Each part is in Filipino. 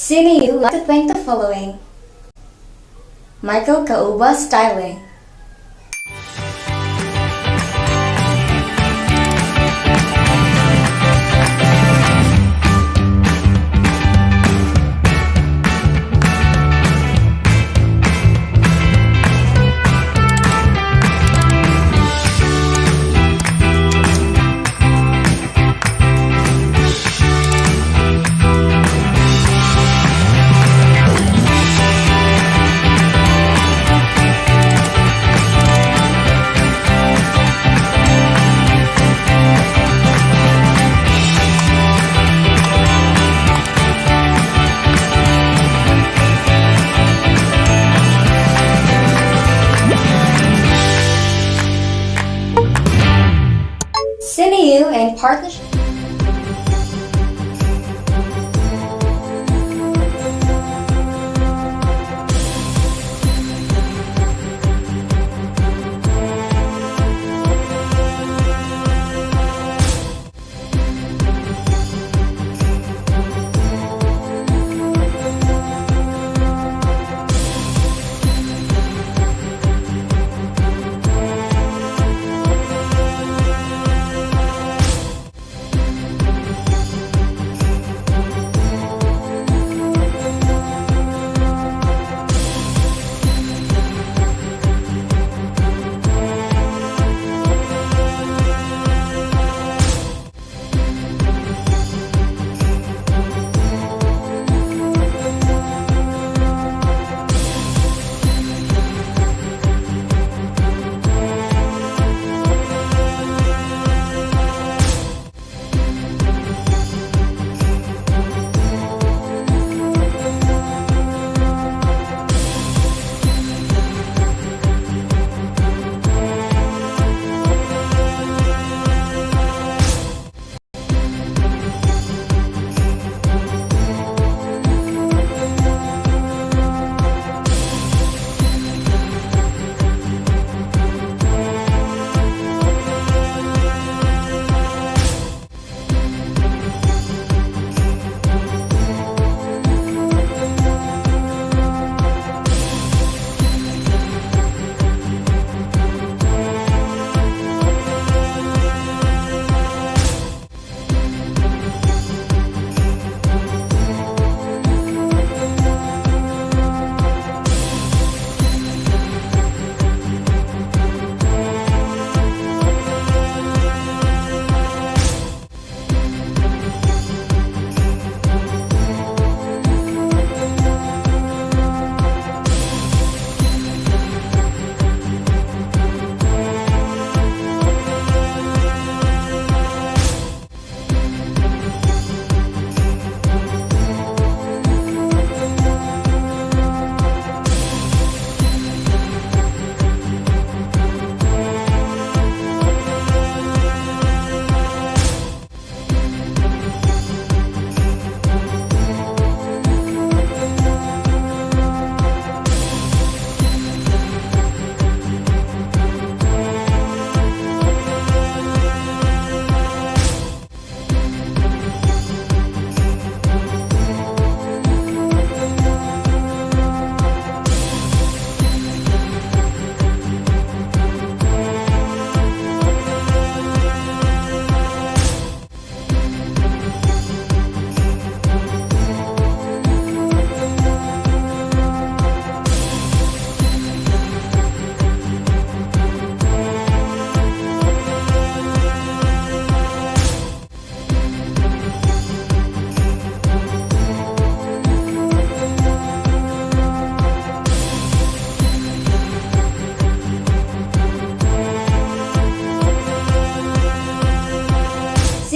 Cine U would like to thank the following: Michael Kauba Styling, Cine U in partnership.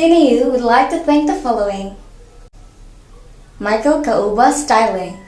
Cine U would like to thank the following: Michael Kauba Styling,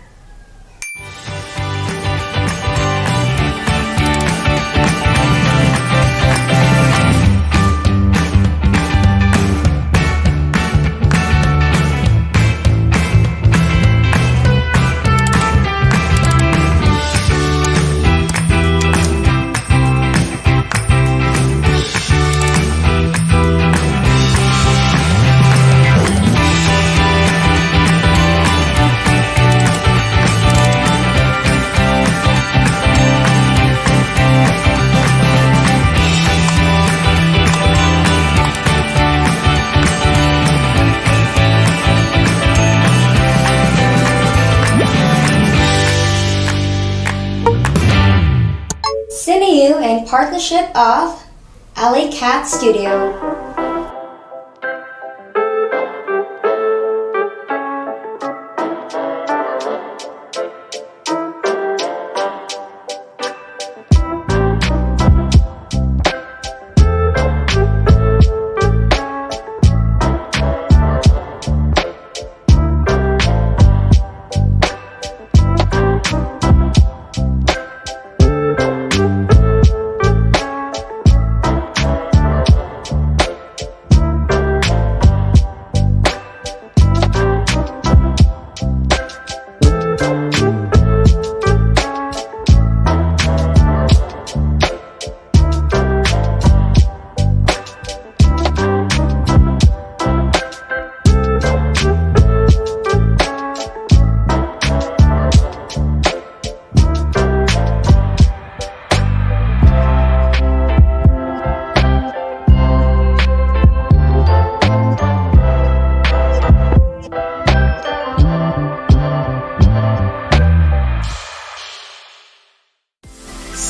partnership of Alley Cat Studio.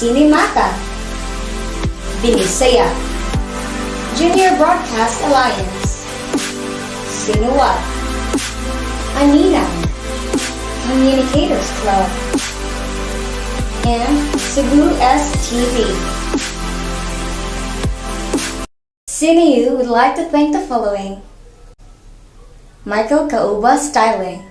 Cine-mates, Binisaya, Junior Broadcast Alliance, CINE U, Anina, Communicators Club, and Cebu STV. CINE U would like to thank the following: Michael Kauba Styling,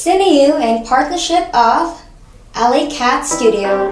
CINE U in partnership of Alley Cat Studio.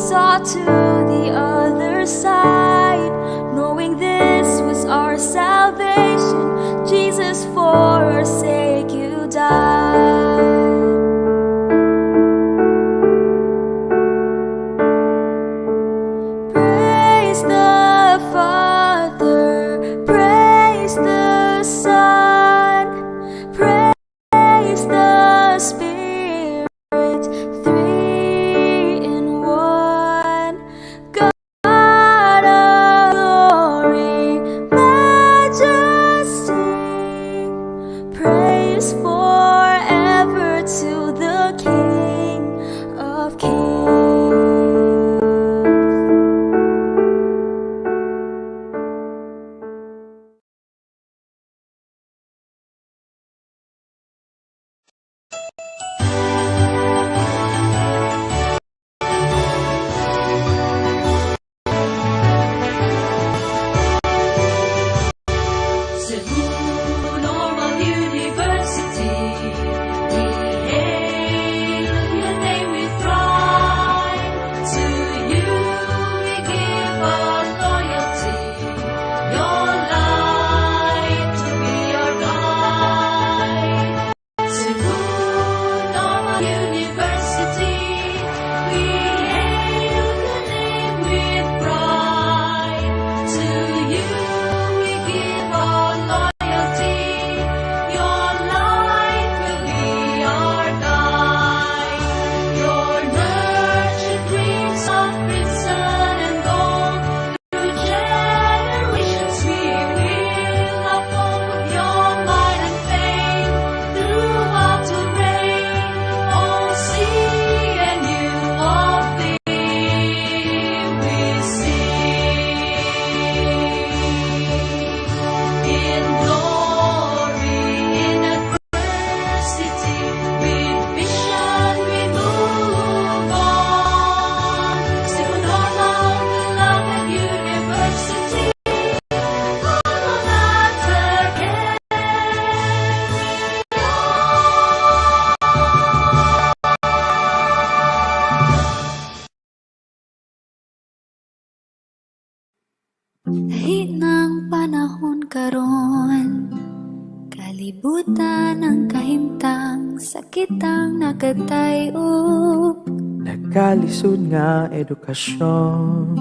saw to the other side, knowing this was our salvation. Jesus, for our sake you died. Praise the Father, praise the Son, praise the Spirit, three in one. God of glory, majesty, praise forever to the King of Kings. Normal University, we hail your name with pride. To you we give our loyalty, your light to be our guide. Normal University, we hail your name with pride. To you we give our loyalty, your light will be our guide. Your nurtured dreams of crimson and gold, through generations we will uphold your might and fame. Throughout the reign, oh CNU of thee we sing. In glory, in adversity, with vision we move on. Still normal, beloved University, alma mater Lahit ng panahon karon, kalibutan ng kahimtang, sakit ang nakatayo. Nagkalisod nga edukasyon,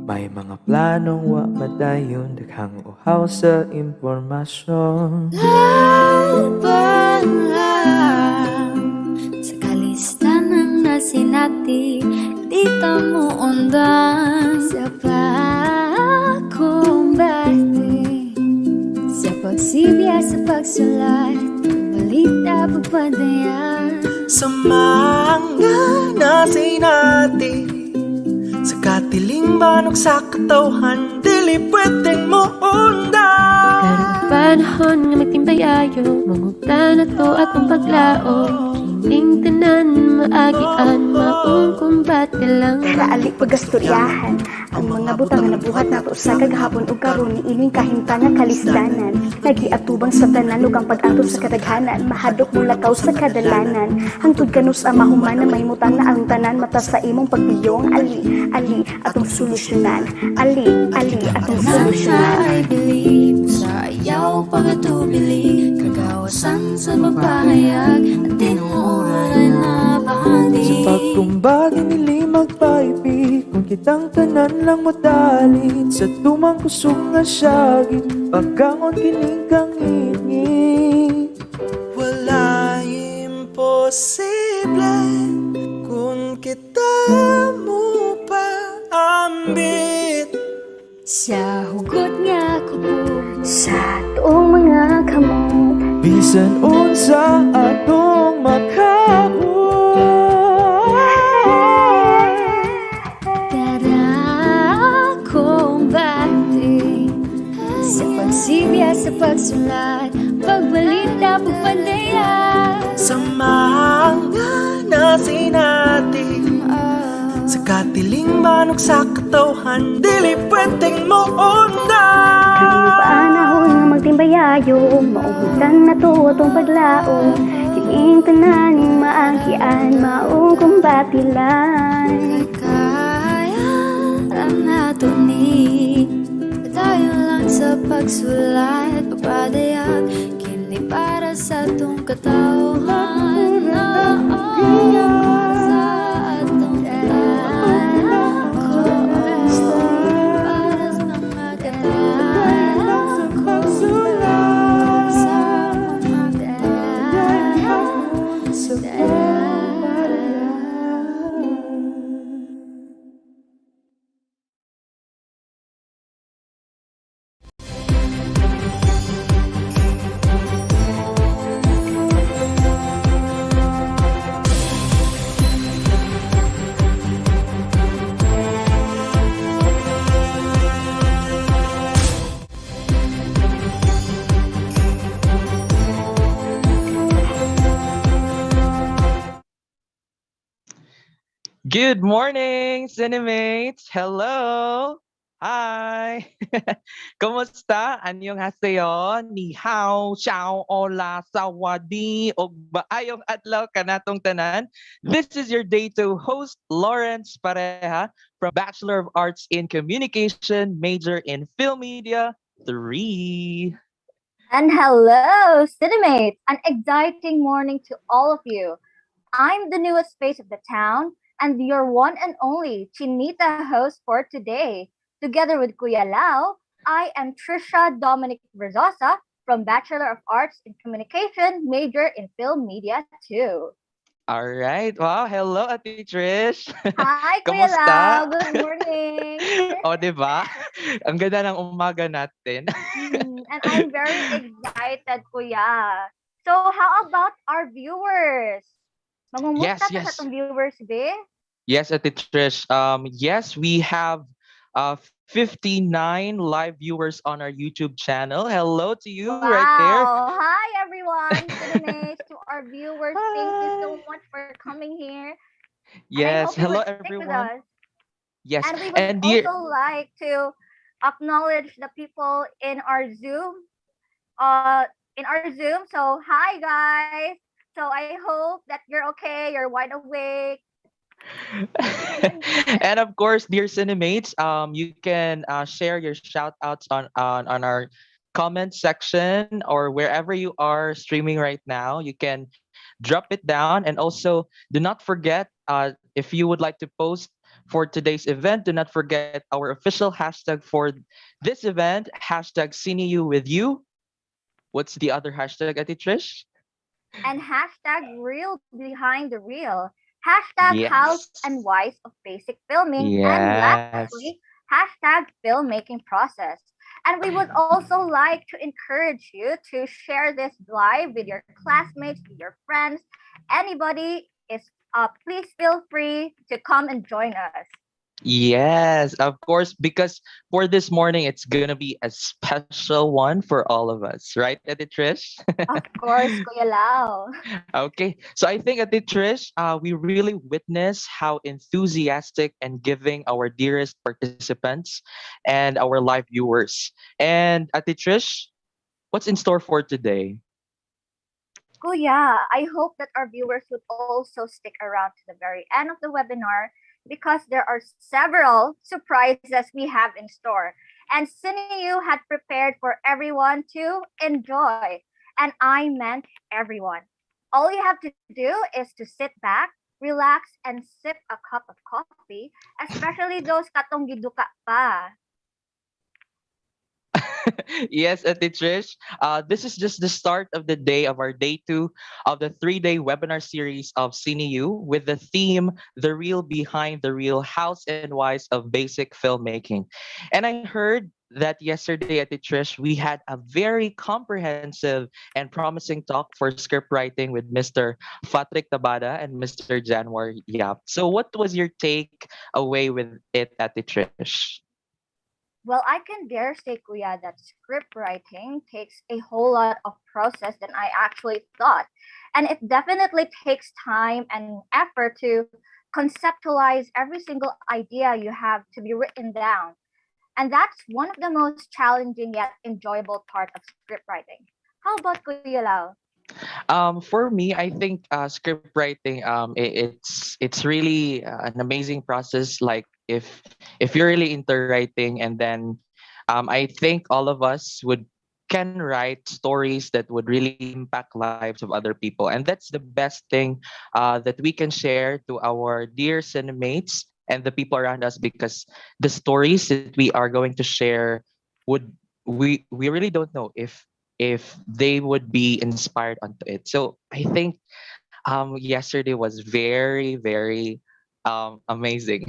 may mga planong wa madayon, daghang uhaw sa impormasyon. Laban lang sa kalistanan na sinati, di ta mo undan sa pagkumbate, sa pagsilya, sa pagsulat, balita, pagpadaya. Sa mga nasinati, sa katiling banok sa katawhan, dili pwedeng mo undan. Karong panahon nga magtimbayayo, mangugtan ato atong paglao. Kining tanan maagian, maong kumbate lang. Kaali pagasturyahan ang mga butang nga nabuhat nato sa kagahapon ug karon niining kahimtangan kalisdanan. Nagiatubang sa tanan ug ang pag-ato sa kadaghanan, mahadok mo lakaw sa kadalanan. Hangtod kanus ang mahuman na mahimutang na ang tanan, mata sa imong pagtiyong ali ali atong solusyonan. Ali ali atong solusyonan. I believe sa ayaw pagatubili, kagawasan sa magpahayag, at tinuuran na bahagi. Sa pagkumbagi nili magpaipig, kung kitang tanan lang madalit, sa tumang kusog nga syagi, pagkangon kining kangingin. Wala imposible kung kita mo pa ambit. Sa hugot nga kubog, Sa tuong mga kamot, Bisan unsa atong makabuo, tara kong bati, sa pagsilya, sa pagsulat, pagbalita, pagpadaya. sa mga nasinati, sa katiling manok sa katawhan, dili pwedeng mo undan. Karong panahon nga magtimbayayo, maubutan na to atong paglao. Kining tanan maangkian, maong kumbatilan. nato ni tayo lang sa pagsulat papadayag kini para sa tong katawhan na sa atong ko para sa mga katawhan sa mga Good morning, Cine-mates! Hello! Hi! Kumusta? Annyeonghaseyo, ni hao, ciao, hola, sawadi, ug maayong adlaw kanatong tanan. This is your day to host Lawrence Pareha from Bachelor of Arts in Communication, major in Film Media 3. And hello, Cinemates! An exciting morning to all of you. I'm the newest face of the town and your one and only Chinita host for today. Together with Kuya Lau, I am Trisha Dominic Verzosa from Bachelor of Arts in Communication, major in Film Media too. All right. Wow, hello Ate Trish. Hi, Kuya Kamusta? Lau. Good morning. O, 'di ba? Ang ganda ng umaga natin. And I'm very excited, Kuya. So, how about our viewers? Mangumusta Yes, ka sa yes. tong viewers, be? Yes, Ate Trish. Yes, we have 59 live viewers on our YouTube channel. Hello to you right there. Wow. Hi, everyone. Cinemates, to our viewers, thank you so Hi. much for coming here. And I Yes, hope you hello would stick with everyone. us. Yes, And we would and dear, also like to acknowledge the people in our Zoom. So, hi, guys. So, I hope that you're okay, you're wide awake. and of course, dear Cinemates, you can share your shout outs on our comment section or wherever you are streaming right now. You can drop it down, and also do not forget if you would like to post for today's event, do not forget our official hashtag for this event, hashtag CineU with you. What's the other hashtag, Ati Trish? And hashtag real behind the reel, hashtag house Yes. and wise of basic filming, and Yes. lastly, hashtag filmmaking process. And we would also like to encourage you to share this live with your classmates, with your friends, anybody is please feel free to come and join us. Yes, of course, because for this morning, it's going to be a special one for all of us, right, Ate Trish? Of course, Kuya Lau. Okay, so I think Ate Trish, we really witness how enthusiastic and giving our dearest participants and our live viewers. And Ate Trish, what's in store for today? Kuya, I hope that our viewers would also stick around to the very end of the webinar because there are several surprises we have in store. And CineU had prepared for everyone to enjoy. And I meant everyone. All you have to do is to sit back, relax, and sip a cup of coffee, especially those katong giduka pa. Yes, Ate Trish. This is just the start of the day of our day two of the 3-day webinar series of CineU with the theme The Real Behind the Real Hows and Whys of Basic Filmmaking. And I heard that yesterday, Ate Trish, we had a very comprehensive and promising talk for script writing with Mr. Patrick Tabada and Mr. Janwar Yap. So, what was your take away with it, Ate Trish? Well, I can dare say, Kuya, that script writing takes a whole lot of process than I actually thought. And it definitely takes time and effort to conceptualize every single idea you have to be written down. And that's one of the most challenging yet enjoyable part of script writing. How about Kuya Lau? For me, I think script writing it's really an amazing process. Like if if you're really into writing, and then I think all of us would can write stories that would really impact lives of other people, and that's the best thing that we can share to our dear cinemates and the people around us, because the stories that we are going to share would we really don't know if they would be inspired onto it. So I think yesterday was very amazing.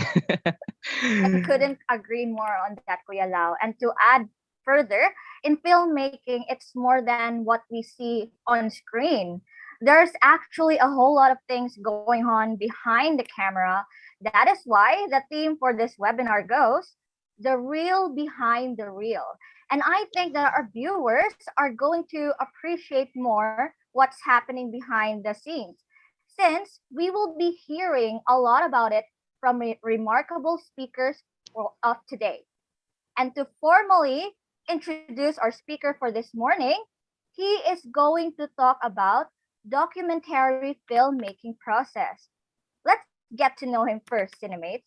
I couldn't agree more on that, Kuya Lau. And to add further, in filmmaking, it's more than what we see on screen. There's actually a whole lot of things going on behind the camera. That is why the theme for this webinar goes the real behind the real. And I think that our viewers are going to appreciate more what's happening behind the scenes, since we will be hearing a lot about it from remarkable speakers of today. And to formally introduce our speaker for this morning, he is going to talk about documentary filmmaking process. Let's get to know him first, Cine-mates.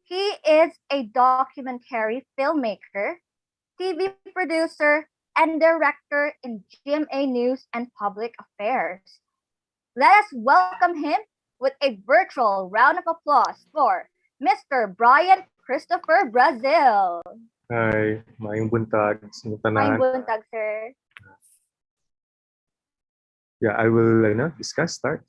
He is a documentary filmmaker, TV producer, and director in GMA News and Public Affairs. Let us welcome him with a virtual round of applause for Mr. Brian Christopher Brazil. Hi, maayong buntag sa May tanan. buntag, sir. Yeah, I will start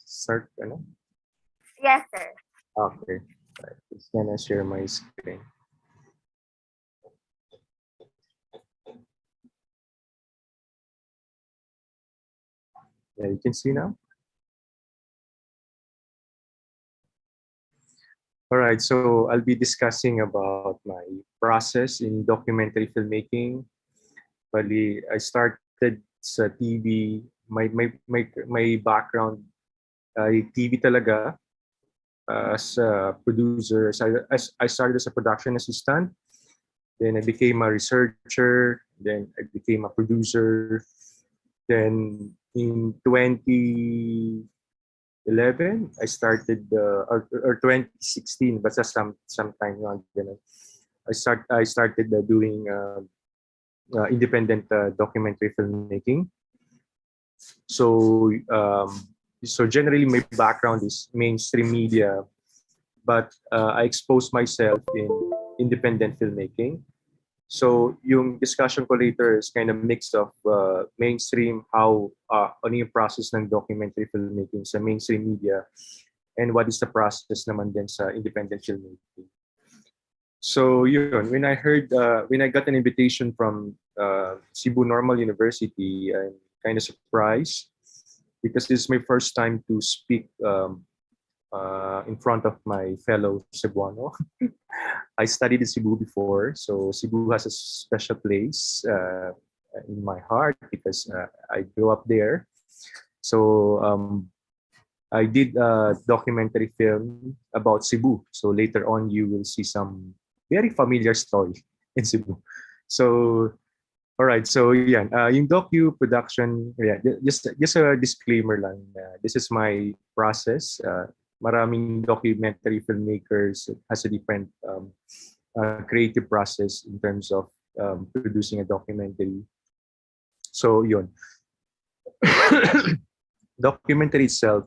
Yes, sir. Okay. Right. Just gonna share my screen. Yeah, you can see now. All right, so I'll be discussing about my process in documentary filmmaking. Bali, I started sa TV. My background ay TV talaga. As a producer, I started as a production assistant. Then I became a researcher. Then I became a producer. Then in 2011, I started, or 2016, but sometime around then, I started doing independent documentary filmmaking. So so generally my background is mainstream media, but I exposed myself in independent filmmaking. So yung discussion ko later is kind of mix of mainstream, how ano yung process ng documentary filmmaking sa mainstream media, and what is the process naman din sa independent filmmaking. So yun, when I got an invitation from Cebu Normal University, I'm kind of surprised because this is my first time to speak in front of my fellow Cebuano. I studied in Cebu before, so Cebu has a special place in my heart because I grew up there. So I did a documentary film about Cebu. So later on, you will see some very familiar story in Cebu. So, all right. So yeah, yung docu production. Yeah, just a disclaimer lang. This is my process. Maraming documentary filmmakers has a different creative process in terms of producing a documentary. So yun. Documentary itself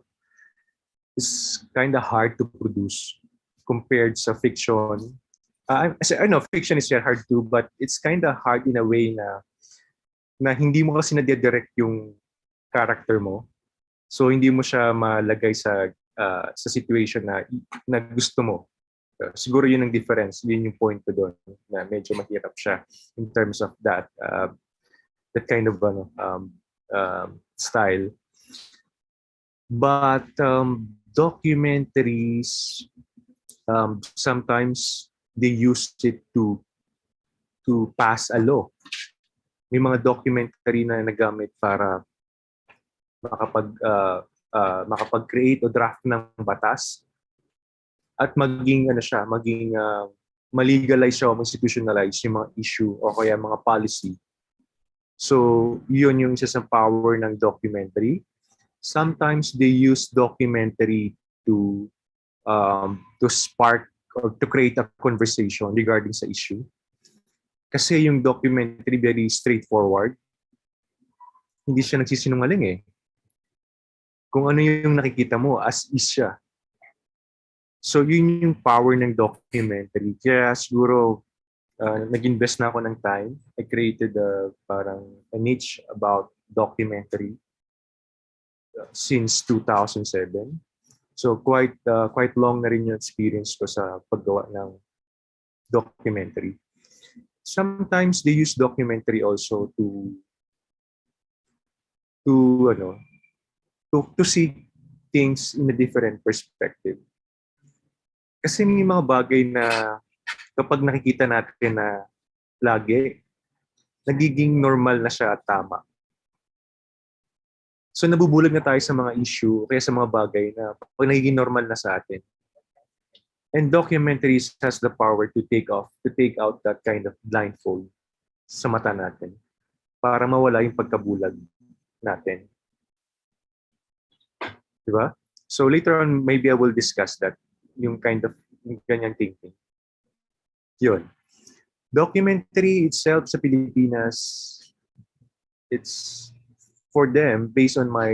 is kind of hard to produce compared sa fiction. I know fiction is hard too, but it's kind of hard in a way na hindi mo kasi na-direct yung character mo. So hindi mo siya malagay sa situation na gusto mo. Siguro yun ang difference, yun yung point ko doon na medyo mahirap siya in terms of that kind of style. But documentaries, sometimes they use it to pass a law. May mga documentary na nagamit para makapag-create o draft ng batas at maging ma-legalize siya o ma-institutionalize yung mga issue o kaya mga policy. So, yun yung isa sa power ng documentary. Sometimes they use documentary to spark or to create a conversation regarding sa issue. Kasi yung documentary very straightforward. Hindi siya nagsisinungaling eh. Kung ano yung nakikita mo, as is siya. So yun yung power ng documentary. Kaya siguro nag-invest na ako ng time. I created parang a niche about documentary since 2007. So quite long na rin yung experience ko sa paggawa ng documentary. Sometimes they use documentary also to see things in a different perspective. Kasi may mga bagay na kapag nakikita natin na lagi, nagiging normal na siya at tama. So nabubulag na tayo sa mga issue kaya sa mga bagay na pag nagiging normal na sa atin. And documentaries has the power to take out that kind of blindfold sa mata natin para mawala yung pagkabulag natin. Diba? So later on, maybe I will discuss that, yung ganyang thinking. Yun. Documentary itself sa Pilipinas, it's for them, based on my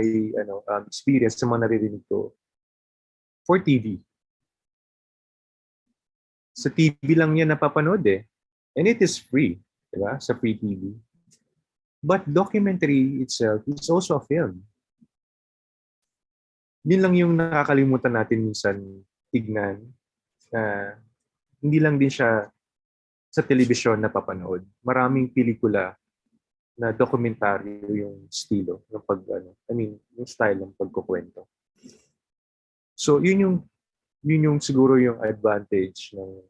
experience sa mga naririnig ko, for TV. Sa TV lang yan napapanood eh. And it is free, diba? Sa free TV. But documentary itself is also a film. Yun lang yung nakakalimutan natin minsan tignan. Hindi lang din siya sa telebisyon napapanood. Maraming pelikula na dokumentaryo yung estilo ng yung style ng pagkukwento. So yun yung siguro yung advantage ng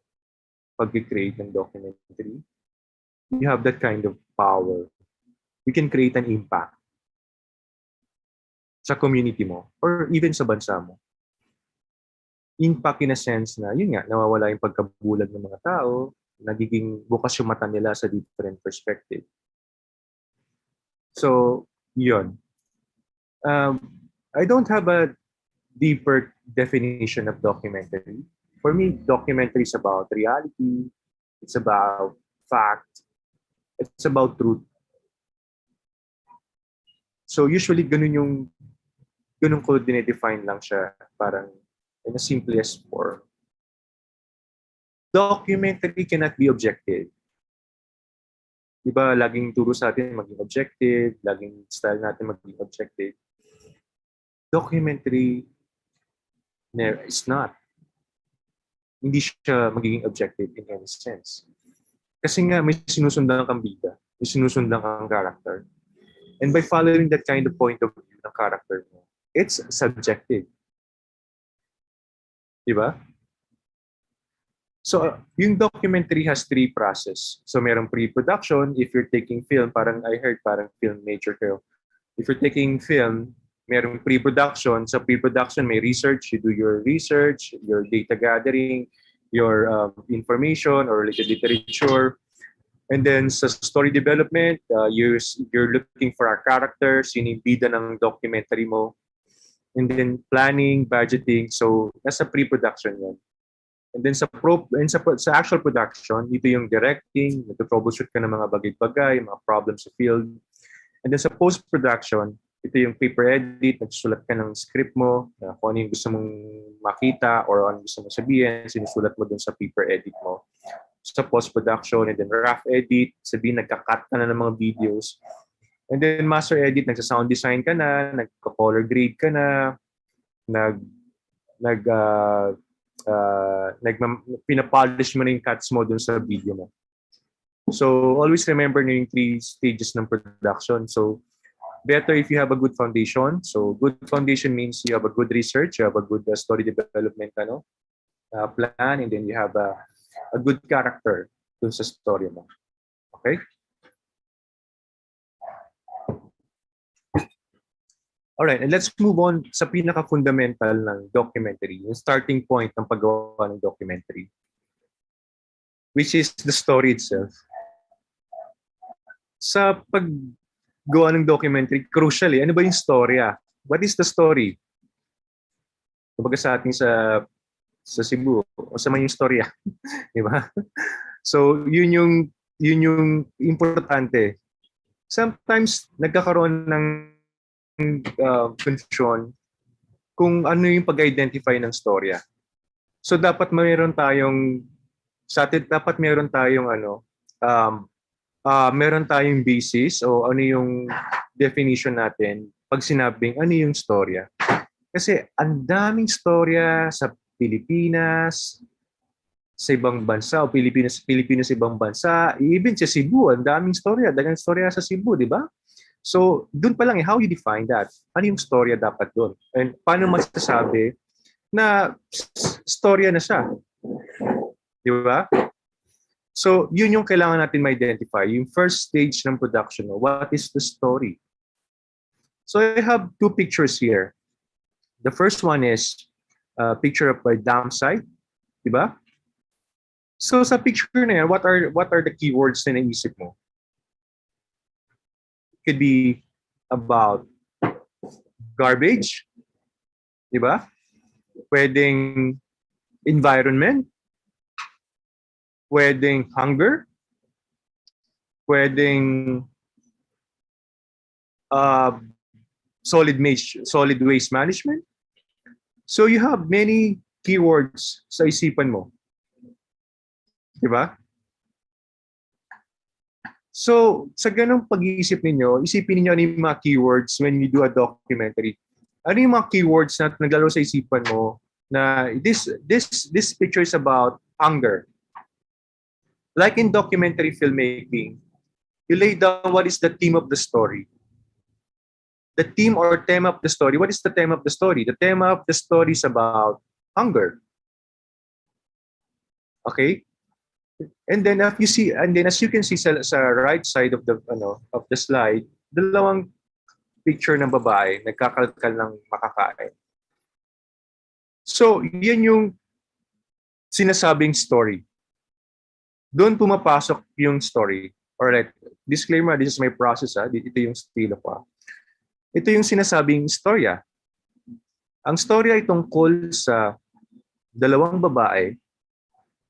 pag-create ng documentary. You have that kind of power. You can create an impact sa community mo or even sa bansa mo. Impact in a sense na, yun nga, nawawala yung pagkabulag ng mga tao, nagiging bukas yung mata nila sa different perspective. So, yun. I don't have a deeper definition of documentary. For me, documentary is about reality. It's about fact. It's about truth. So usually ganun ko dinedefine lang siya, parang in the simplest form. Documentary cannot be objective. Diba, laging turo sa atin maging objective, laging style natin maging objective. Documentary is not. Hindi siya magiging objective in any sense. Kasi nga may sinusundan kang bida, may sinusundan kang character. And by following that kind of point of view ng character mo, it's subjective. Diba? So, yung documentary has 3 process. So, merong pre-production. If you're taking film, I heard film major kayo. If you're taking film, merong pre-production. Sa pre-production, may research. You do your research, your data gathering, your information or literature. And then sa story development, you're looking for a character, sino yung bida ng documentary mo. And then planning, budgeting. So, nasa pre-production yan. And then sa actual production, ito yung directing, nag-troubleshoot ka ng mga bagay-bagay, mga problems sa field. And then sa post-production, ito yung paper edit, nagsusulat ka ng script mo, kung ano yung gusto mong makita or ano gusto mong sabihin, sinusulat mo dun sa paper edit mo. Sa post-production, and then rough edit, sabihin nagka-cut ka na ng mga videos. And then master edit, nagsa-sound design ka na, nagka-color grade ka na, pinapolish mo na yung cuts mo dun sa video mo. So, always remember na yung 3 stages ng production. So, better if you have a good foundation. So, good foundation means you have a good research, you have a good story development plan, and then you have a good character dun sa story mo. Okay? Alright, and let's move on sa pinaka-fundamental ng documentary, yung starting point ng paggawa ng documentary, which is the story itself. Sa paggawa ng documentary, crucially, ano ba yung storya? What is the story? Kumbaga sa ating sa sa Cebu. O sa man yung storya. Di ba? So, yun yung importante. Sometimes, nagkakaroon ng confusion kung ano yung pag-identify ng storya. So, dapat mayroon tayong meron tayong basis o ano yung definition natin pag sinabing ano yung storya. Kasi ang daming storya sa Pilipinas, sa ibang bansa, o Pilipinas sa ibang bansa, even sa Cebu, ang daming storya, dagang storya sa Cebu, di ba? So, dun pa lang, how you define that? Ano yung storya dapat dun? And paano masasabi na storya na siya? Di ba? So, yun yung kailangan natin ma-identify. Yung first stage ng production, what is the story? So, I have two pictures here. The first one is a picture of a dam site. Di ba? So, sa picture na yan, what are the keywords na naisip mo? It could be about garbage. Di ba? Pwedeng environment. Pwedeng hunger, pwedeng solid waste management. So you have many keywords sa isipan mo. Di ba? So sa ganung pag-iisip ninyo, isipin niyo ano yung mga keywords when you do a documentary. Ano yung mga keywords na naglaro sa isipan mo na this picture is about hunger. Like in documentary filmmaking, you lay down what is the theme of the story. The theme or theme of the story. What is the theme of the story? The theme of the story is about hunger. Okay? And then as you can see sa right side of the slide, dalawang picture ng babae nagkakalkal ng makakain. So, yan yung sinasabing story. Doon pumapasok yung story. Alright, disclaimer, this is my process. Ito yung estilo ko. Ito yung sinasabing storya. Ang storya ay tungkol sa dalawang babae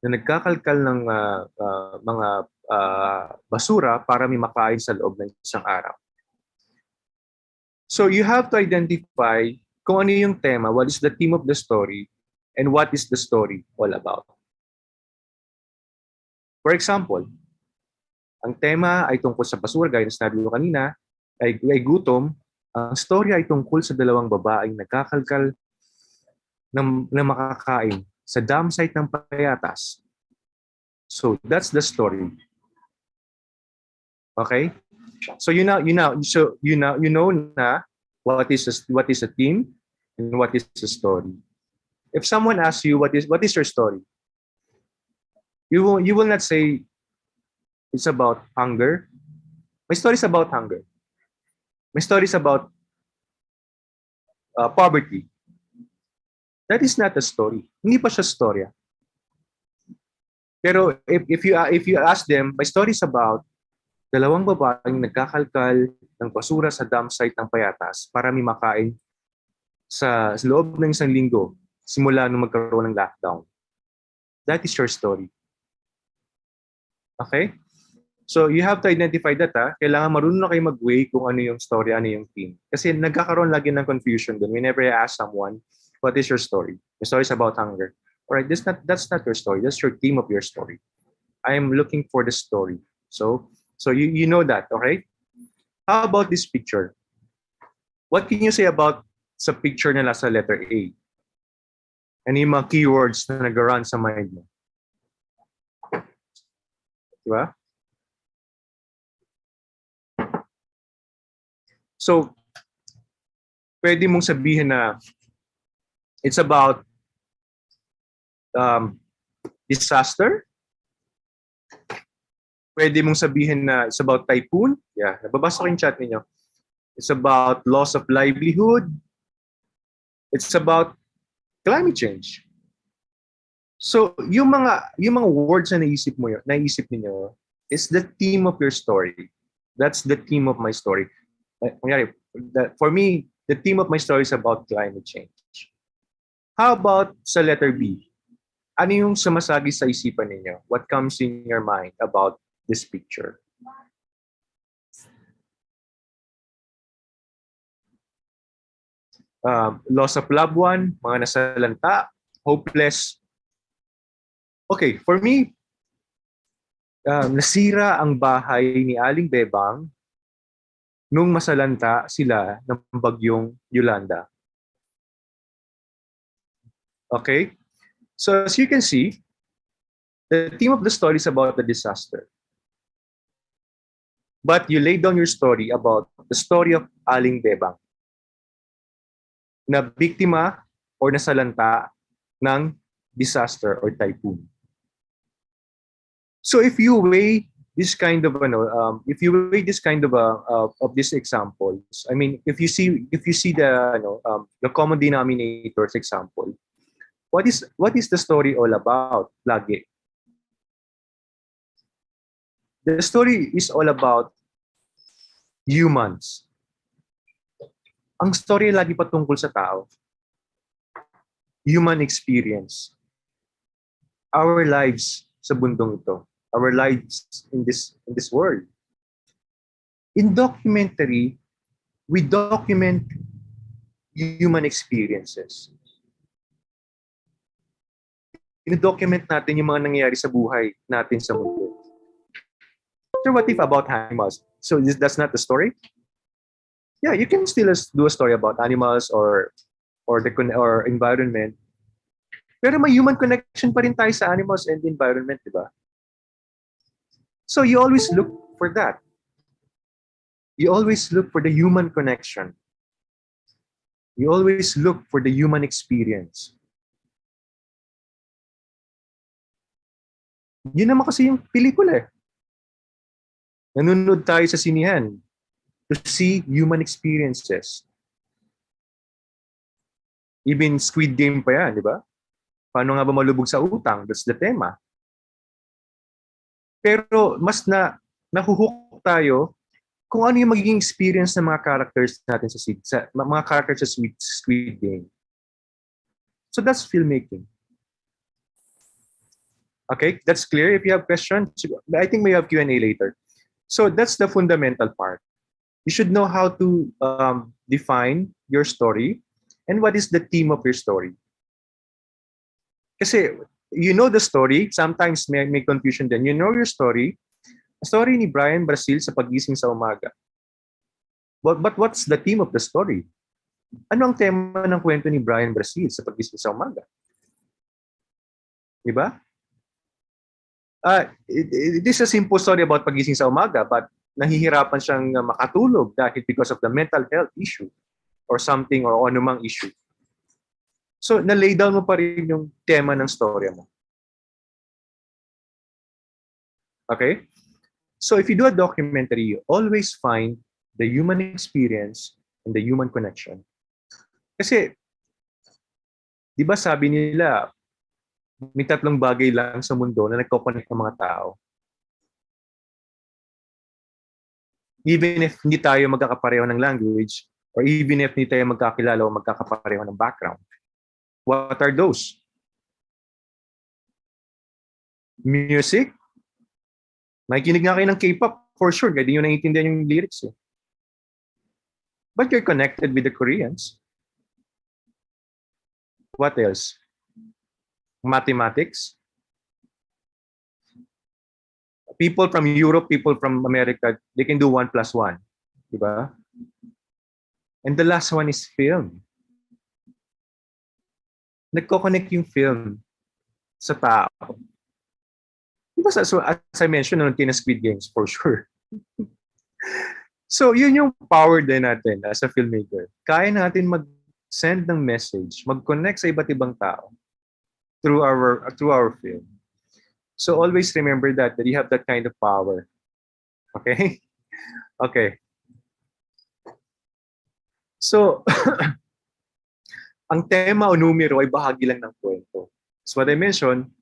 na nagkakalkal ng mga basura para may makain sa loob ng isang araw. So you have to identify kung ano yung tema, what is the theme of the story, and what is the story all about. For example, ang tema ay tungkol sa basura, gaya na sinabi ko kanina, ay gutom. Ang storya ay tungkol sa dalawang babaeng nagkakalkal ng makakain sa dam site ng Payatas. So that's the story. Okay? So you know na what is a theme and what is a story. If someone asks you what is your story, you will not say it's about hunger. My story is about hunger. My story is about poverty. That is not a story. Hindi pa siya storya. Pero if you ask them, my story is about dalawang babaeng nagkakalkal ng basura sa dam site ng Payatas para may makain sa loob ng isang linggo simula nung magkaroon ng lockdown. That is your story. Okay? So you have to identify that. Kailangan marunong na kayo mag-weigh kung ano yung story, ano yung theme. Kasi nagkakaroon lagi ng confusion doon. Whenever I ask someone, what is your story? The story is about hunger. Alright, that's not your story. That's your theme of your story. I am looking for the story. So you know that, okay? How about this picture? What can you say about sa picture na nasa letter A? Ano yung mga keywords na nag-run sa mind mo? Diba? So, pwede mong sabihin na it's about disaster. Pwede mong sabihin na it's about typhoon. Yeah, nababasa ko yung chat ninyo. It's about loss of livelihood. It's about climate change. So, yung mga words na naisip niyo is the theme of your story. That's the theme of my story. For me, the theme of my story is about climate change. How about sa letter B? Ano yung sumasagi sa isipan ninyo? What comes in your mind about this picture? Loss of loved one, mga nasalanta, hopeless. Okay, for me, nasira ang bahay ni Aling Bebang nung masalanta sila ng bagyong Yolanda. Okay? So as you can see, the theme of the story is about the disaster. But you lay down your story about the story of Aling Bebang na biktima or nasalanta ng disaster or typhoon. So if you weigh this kind of these examples, I mean, if you see the common denominators example, what is the story all about? Lagi. The story is all about humans. Ang story lagi patungkol sa tao. Human experience. Our lives sa bundong ito. Our lives in this world. In documentary, we document human experiences. Ino-document natin yung mga nangyayari sa buhay natin sa mundo. So what if about animals? So that's not the story? Yeah, you can still do a story about animals or environment. Pero may human connection pa rin tayo sa animals and environment, di ba? So you always look for that. You always look for the human connection. You always look for the human experience. Yun naman kasi yung pelikula eh. Nanonood tayo sa sinihan to see human experiences. Even Squid Game pa yan, di ba? Paano nga ba malubog sa utang? That's the tema. Pero mas nahuhook tayo kung ano yung magiging experience ng mga characters natin sa mga characters sa Squid Game. So that's filmmaking. Okay, that's clear. If you have questions, I think we have Q&A later. So that's the fundamental part. You should know how to define your story and what is the theme of your story. Kasi you know the story, sometimes may confusion din. You know your story. Story ni Brian Brasil sa pagising sa umaga. But what's the theme of the story? Ano ang tema ng kwento ni Brian Brasil sa pagising sa umaga? Diba? It is a simple story about pagising sa umaga, but nahihirapan siyang makatulog dahil because of the mental health issue or something or anumang issue. So, na-lay down mo pa rin yung tema ng storya mo. Okay? So, if you do a documentary, you always find the human experience and the human connection. Kasi, di ba sabi nila, may tatlong bagay lang sa mundo na nagkoconnect ng mga tao. Even if hindi tayo magkakapareho ng language, or even if hindi tayo magkakilala o magkakapareho ng background. What are those? Music? Makikinig nga kayo ng K-pop, for sure. Kaya di nyo naiintindihan yung lyrics eh. But you're connected with the Koreans. What else? Mathematics. People from Europe, people from America, they can do 1 + 1. Diba? And the last one is film. Nagko-connect yung film sa tao. Diba? So, as I mentioned, nung Squid Games, for sure. So, yun yung power din natin as a filmmaker. Kaya natin mag-send ng message, mag-connect sa iba't ibang tao through our film. So always remember that you have that kind of power. Okay? Okay. So, ang tema o numero ay bahagi lang ng kwento. So what I mentioned,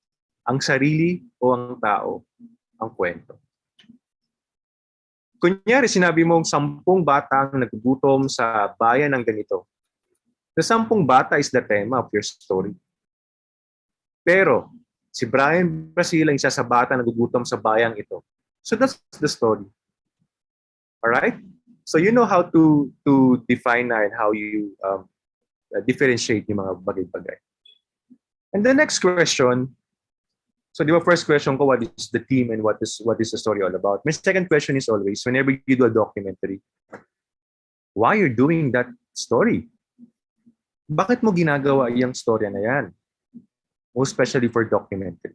ang sarili o ang tao, ang kwento. Kunyari, sinabi mong 10 bata ang nagugutom sa bayan ng ganito. The 10 bata is the tema of your story. Pero, Si Brian Brazil ang isa sa bata na nagugutom sa bayang ito. So that's the story. All right? So you know how to define na and how you differentiate yung mga bagay-bagay. And the next question, so the first question ko, what is the theme and what is the story all about? My second question is always, whenever you do a documentary, why you're doing that story? Bakit mo ginagawa yung story na yan? Most especially for documentary.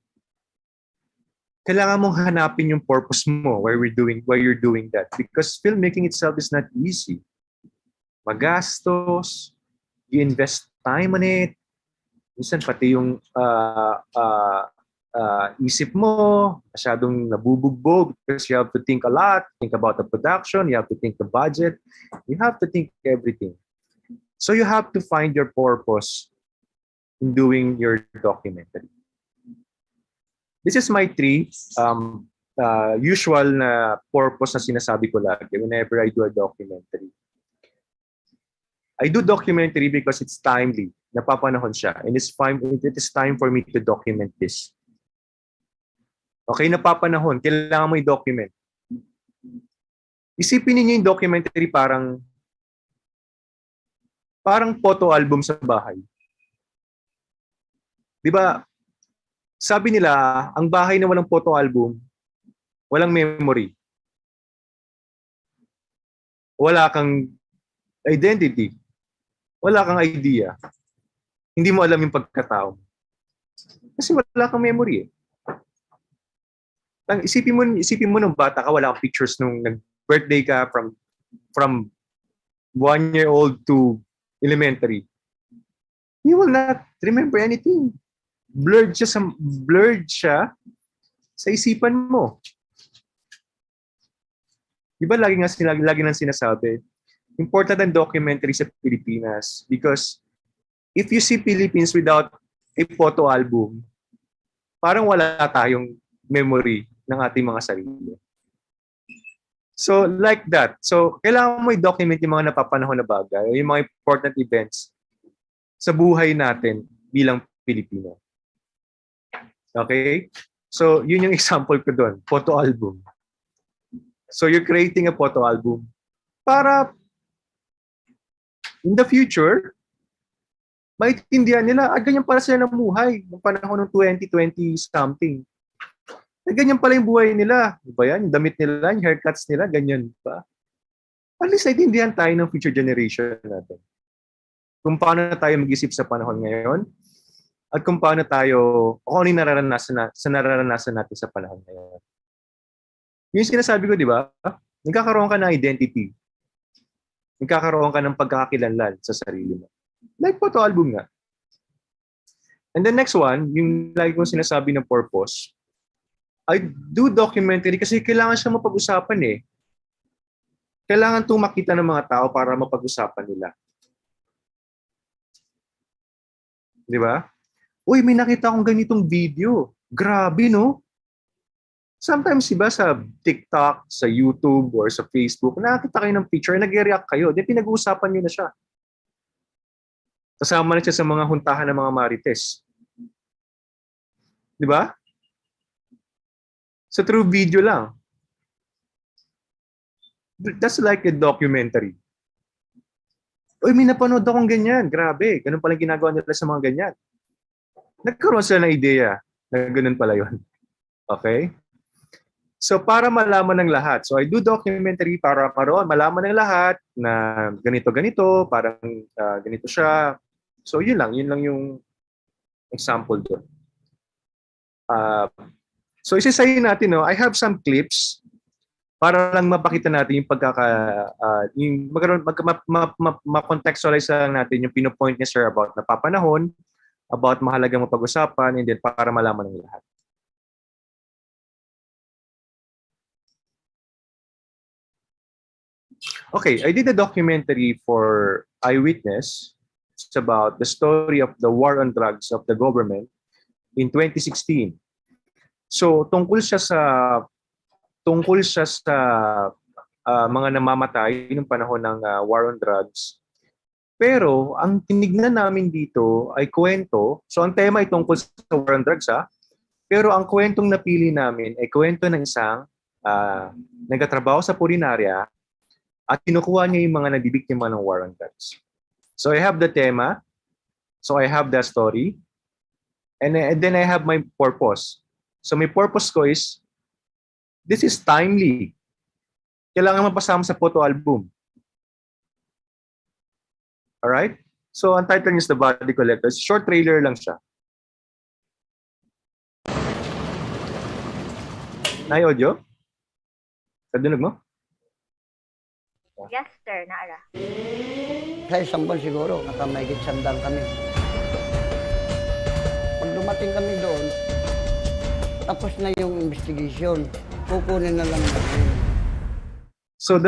Kailangan mong hanapin yung purpose mo why you're doing that. Because filmmaking itself is not easy. Magastos, you invest time on it. Minsan pati yung isip mo, masyadong nabubugbog because you have to think a lot, think about the production, you have to think the budget, you have to think everything. So you have to find your purpose in doing your documentary. This is my three usual na purpose na sinasabi ko lagi whenever I do a documentary. I do documentary because it's timely. Napapanahon siya. And it is time for me to document this. Okay, napapanahon. Kailangan mo i-document. Isipin niyo yung documentary parang photo album sa bahay. Di ba? Sabi nila, ang bahay na walang photo album, walang memory. Wala kang identity. Wala kang idea. Hindi mo alam yung pagkatao. Kasi wala kang memory eh. Isipin mo nung bata ka, wala kang pictures nung nag-birthday ka from 1 year old to elementary. You will not remember anything. Blurred siya sa isipan mo. Di ba lagi nang sinasabi, important ang documentary sa Pilipinas because if you see Philippines without a photo album, parang wala tayong memory ng ating mga sarili. So, like that. So, kailangan mo i-document yung mga napapanahon na bagay, yung mga important events sa buhay natin bilang Pilipino. Okay? So, yun yung example ko doon. Photo album. So, you're creating a photo album para in the future, maintindihan nila, ganyan pala sila namuhay ng panahon ng 2020 something. Ganyan pala yung buhay nila. Diba yan? Yung damit nila, yung haircuts nila, ganyan pa. At least naintindihan tayo ng future generation natin. Kung paano na tayo mag-isip sa panahon ngayon, at kung paano tayo, o ano yung nararanasan natin sa panahon ngayon. Yung sinasabi ko, di ba? Nagkakaroon ka ng identity. Nagkakaroon ka ng pagkakakilanlan sa sarili mo. Like photo album nga. And the next one, yung lagi kong sinasabi ng purpose, I do documentary kasi kailangan siya mapag-usapan eh. Kailangan itong makita ng mga tao para mapag-usapan nila. Di ba? Uy, may nakita akong ganitong video. Grabe, no? Sometimes, diba, sa TikTok, sa YouTube, or sa Facebook, nakakita kayo ng picture, nag-react kayo, then pinag-uusapan nyo na siya. Kasama na siya sa mga huntahan ng mga marites. Di ba? Sa true video lang. That's like a documentary. Uy, may napanood akong ganyan. Grabe. Ganun pala ginagawa nila sa mga ganyan. Nagkaroon sila ng ideya na ganun pala yun. Okay? So, para malaman ng lahat. So, I do documentary para malaman ng lahat na ganito-ganito, parang ganito siya. So, yun lang yung example doon. So, isasayin natin, no? I have some clips para lang mapakita natin yung ma-contextualize lang natin yung pinopoint niya, sir, about napapanahon, about mahalagang mapag-usapan, and then para malaman ng lahat. Okay, I did a documentary for Eyewitness. It's about the story of the war on drugs of the government in 2016. So, tungkol siya sa mga namamatay nung panahon ng war on drugs. Pero, ang tinignan namin dito ay kwento. So, ang tema ay tungkol sa war on drugs, ha? Pero ang kwentong napili namin ay kwento ng isang nagtatrabaho sa pulinarya at kinukuha niya yung mga nabibiktima ng war on drugs. So I have the tema, so I have the story, and then I have my purpose. So my purpose ko is, this is timely. Kailangan mapasama sa photo album. Alright? So ang title niya is The Body Collectors. Short trailer lang siya. Nay audio? Kadinog mo? Yes, sir, naara. Sa isang buwan siguro, nakamahigit sandang kami. Pag dumating kami doon, tapos na yung investigation, kukunin na lang natin. So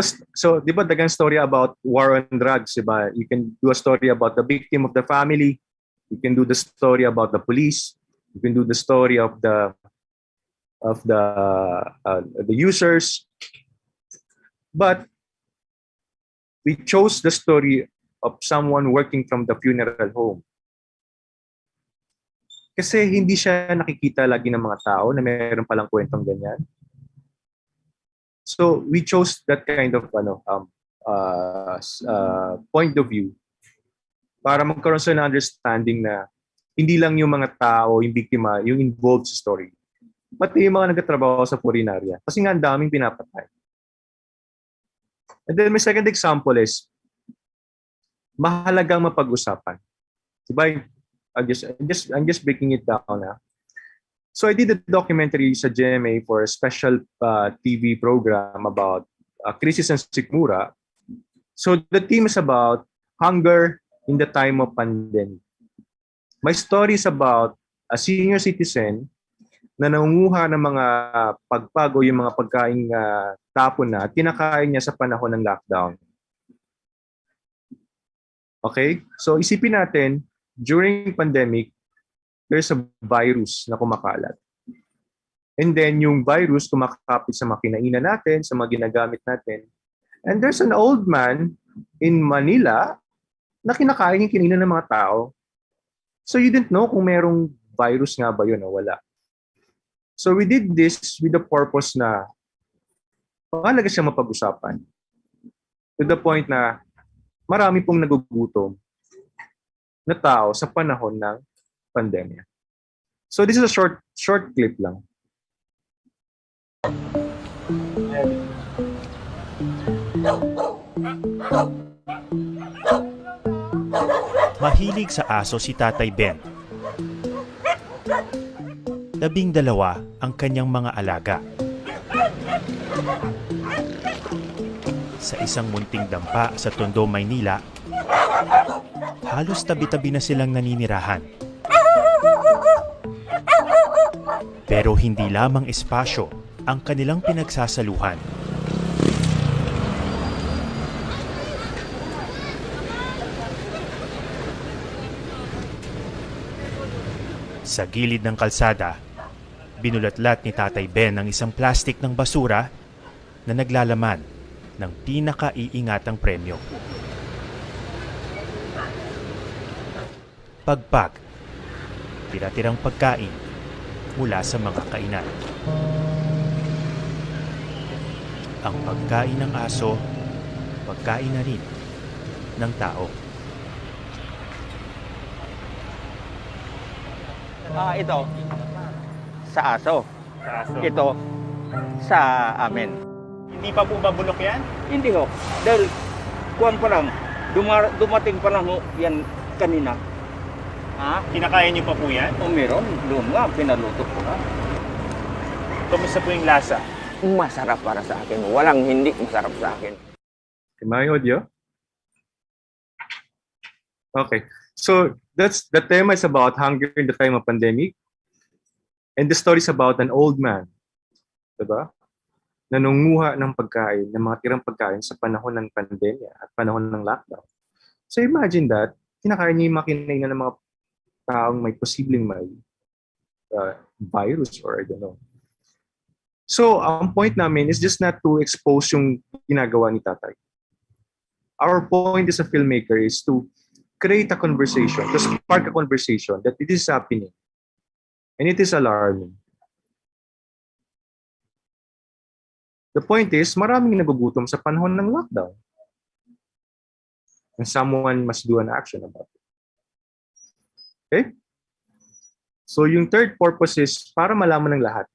di ba dagang story about war on drugs, di ba? You can do a story about the victim of the family. You can do the story about the police. You can do the story of the users. But we chose the story of someone working from the funeral home. Kasi hindi siya nakikita lagi ng mga tao na mayroon palang kwentong ganyan. So we chose that kind of point of view para magkaroon sa understanding na hindi lang yung mga tao, yung biktima, yung involved sa story. Pati yung mga nagtatrabaho sa pulinarya. Kasi nga ang daming pinapatay. And then my second example is, mahalagang mapag-usapan. Diba? I'm just breaking it down na. So I did a documentary sa GMA for a special TV program about crisis and sikmura. So the theme is about hunger in the time of pandemic. My story is about a senior citizen na nangunguha ng mga pagpago, yung mga pagkain tapon na kinakain niya sa panahon ng lockdown. Okay? So isipin natin, during pandemic, there's a virus na kumakalat. And then yung virus kumakapit sa mga kinainan natin, sa mga ginagamit natin. And there's an old man in Manila na kinakain yung kinainan ng mga tao. So you didn't know kung merong virus nga ba yun o wala. So we did this with the purpose na mahalaga siya mapag-usapan. To the point na marami pong nagugutom na tao sa panahon ng pandemya. So this is a short clip lang. Mahilig sa aso si Tatay Ben. 12 ang kanyang mga alaga. Sa isang munting dampa sa Tondo, Maynila, halos tabi-tabi na silang naninirahan. Pero hindi lamang espasyo ang kanilang pinagsasaluhan. Sa gilid ng kalsada, binulatlat ni Tatay Ben ang isang plastik ng basura na naglalaman ng pinaka-iingatang premyo. Pagpag, tira-tirang pagkain mula sa mga kainan. Ang pagkain ng aso, pagkain na rin ng tao. Ito, sa aso. Ito, sa amin. Hindi pa po babulok yan? Hindi ho. Dahil, kuwan pa lang, dumating pa lang ho, yan kanina. Kinakain niyo pa po yan? O meron, doon nga, pinaluto ko na. Kamusta po yung lasa? Masarap para sa akin. Walang hindi masarap sa akin. May audio? Okay. So the theme is about hunger in the time of pandemic. And the story is about an old man. Diba? Nanunguha ng pagkain, ng mga tirang pagkain sa panahon ng pandemya at panahon ng lockdown. So imagine that, kinakain niya yung makinainan ng mga taong may posibleng may virus or I don't know. So, ang point namin is just not to expose yung ginagawa ni Tatay. Our point as a filmmaker is to create a conversation, to spark a conversation that it is happening. And it is alarming. The point is, maraming nagugutom sa panahon ng lockdown. And someone must do an action about it. Okay? So yung third purpose is para malaman ng lahat.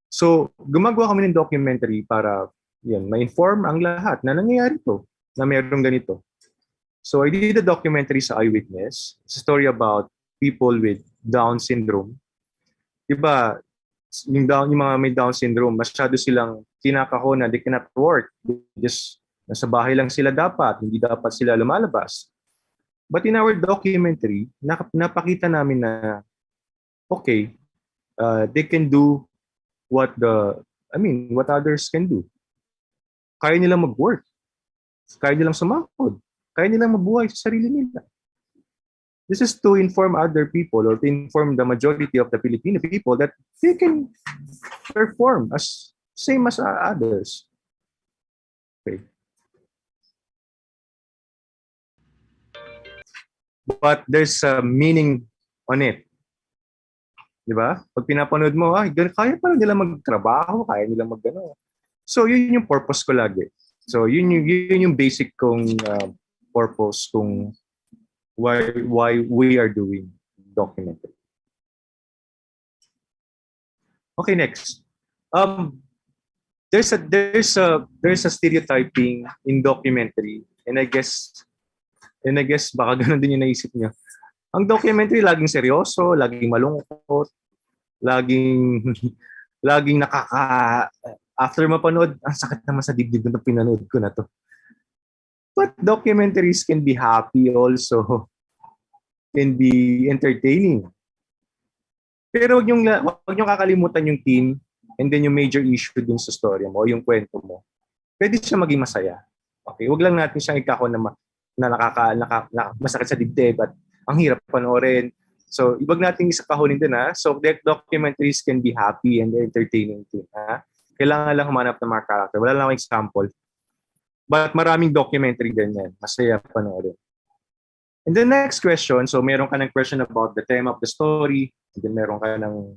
So gumagawa kami ng documentary para ma-inform ang lahat na nangyayari to, na mayroong ganito. So I did a documentary sa Eyewitness. It's a story about people with Down syndrome. Diba, yung mga may Down syndrome, masyado silang kinakahon na they cannot work. Just nasa bahay lang sila dapat, hindi dapat sila lumalabas. But in our documentary, napakita namin na okay, they can do what others can do. Kaya nilang mag-work. Kaya nilang sumakod. Kaya nilang mabuhay sa sarili nila. This is to inform other people or to inform the majority of the Filipino people that they can perform as same as others. Okay. But there's a meaning on it. Di ba? Pag pinapanood mo, kaya pa nila magtrabaho, kaya nila mag-ano. So yun yung purpose ko lagi. So yun yung basic kong purpose kung why we are doing documentary. Okay, next. There's a stereotyping in documentary, and I guess baka ganun din yung naisip niyo. Ang documentary laging seryoso, laging malungkot, laging after mapanood, ang sakit naman sa dibdib na pinanood ko na to. But documentaries can be happy also, can be entertaining. Pero wag niyong kakalimutan yung theme and then yung major issue dun sa story mo o yung kwento mo. Pwede siya maging masaya. Okay, wag lang natin siyang ikakon na masakit sa dibdib at ang hirap panoorin. So, ibag natin isakahonin din ha. So, documentaries can be happy and entertaining too. Ha? Kailangan lang humanap ng mga character. Wala lang akong example. But maraming documentary ganyan. Masaya panoorin. And the next question, so meron ka ng question about the theme of the story, and then meron ka ng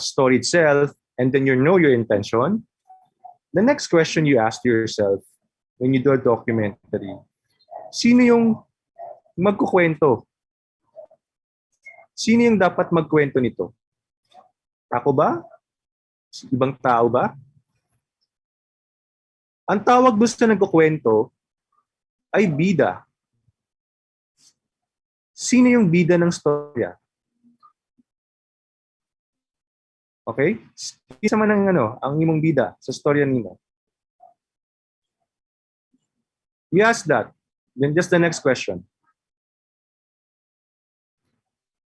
story itself, and then you know your intention. The next question you ask yourself when you do a documentary, sino yung magkukwento? Sino yung dapat magkwento nito? Ako ba? Ibang tao ba? Ang tawag doon sa nagkukwento ay bida. Sino yung bida ng storya? Okay? Isa man ang imong bida sa storya nimo. We ask that. Then just the next question.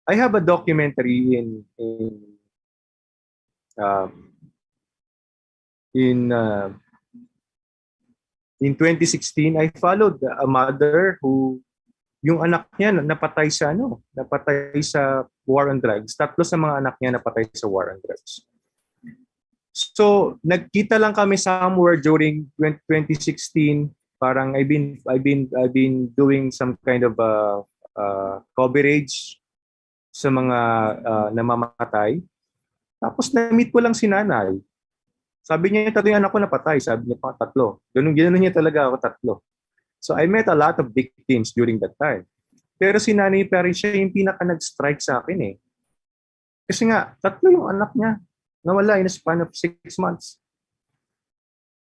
I have a documentary in 2016. I followed a mother who yung anak niya napatay sa war on drugs. 3 sa mga anak niya napatay sa war on drugs. So, nagkita lang kami somewhere during 2016. Parang I've been doing some kind of coverage sa mga namamatay. Tapos na-meet ko lang si nanay. Sabi niya, 3 yung anak ko napatay. Sabi niya, 3. Ganun niya talaga ako, 3. So I met a lot of victims during that time. Pero si nanay pa rin siya yung pinaka nag-strike sa akin eh. Kasi nga, 3 yung anak niya. Nawala in a span of 6 months.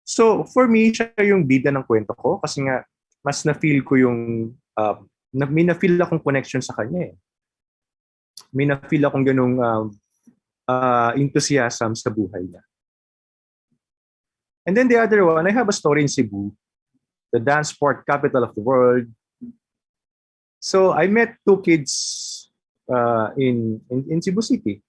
So for me, siya yung bida ng kwento ko kasi nga mas na-feel ko yung, may na-feel akong connection sa kanya eh. May na-feel akong ganung enthusiasm sa buhay niya. And then the other one, I have a story in Cebu, the dance sport capital of the world. So I met 2 kids in Cebu City.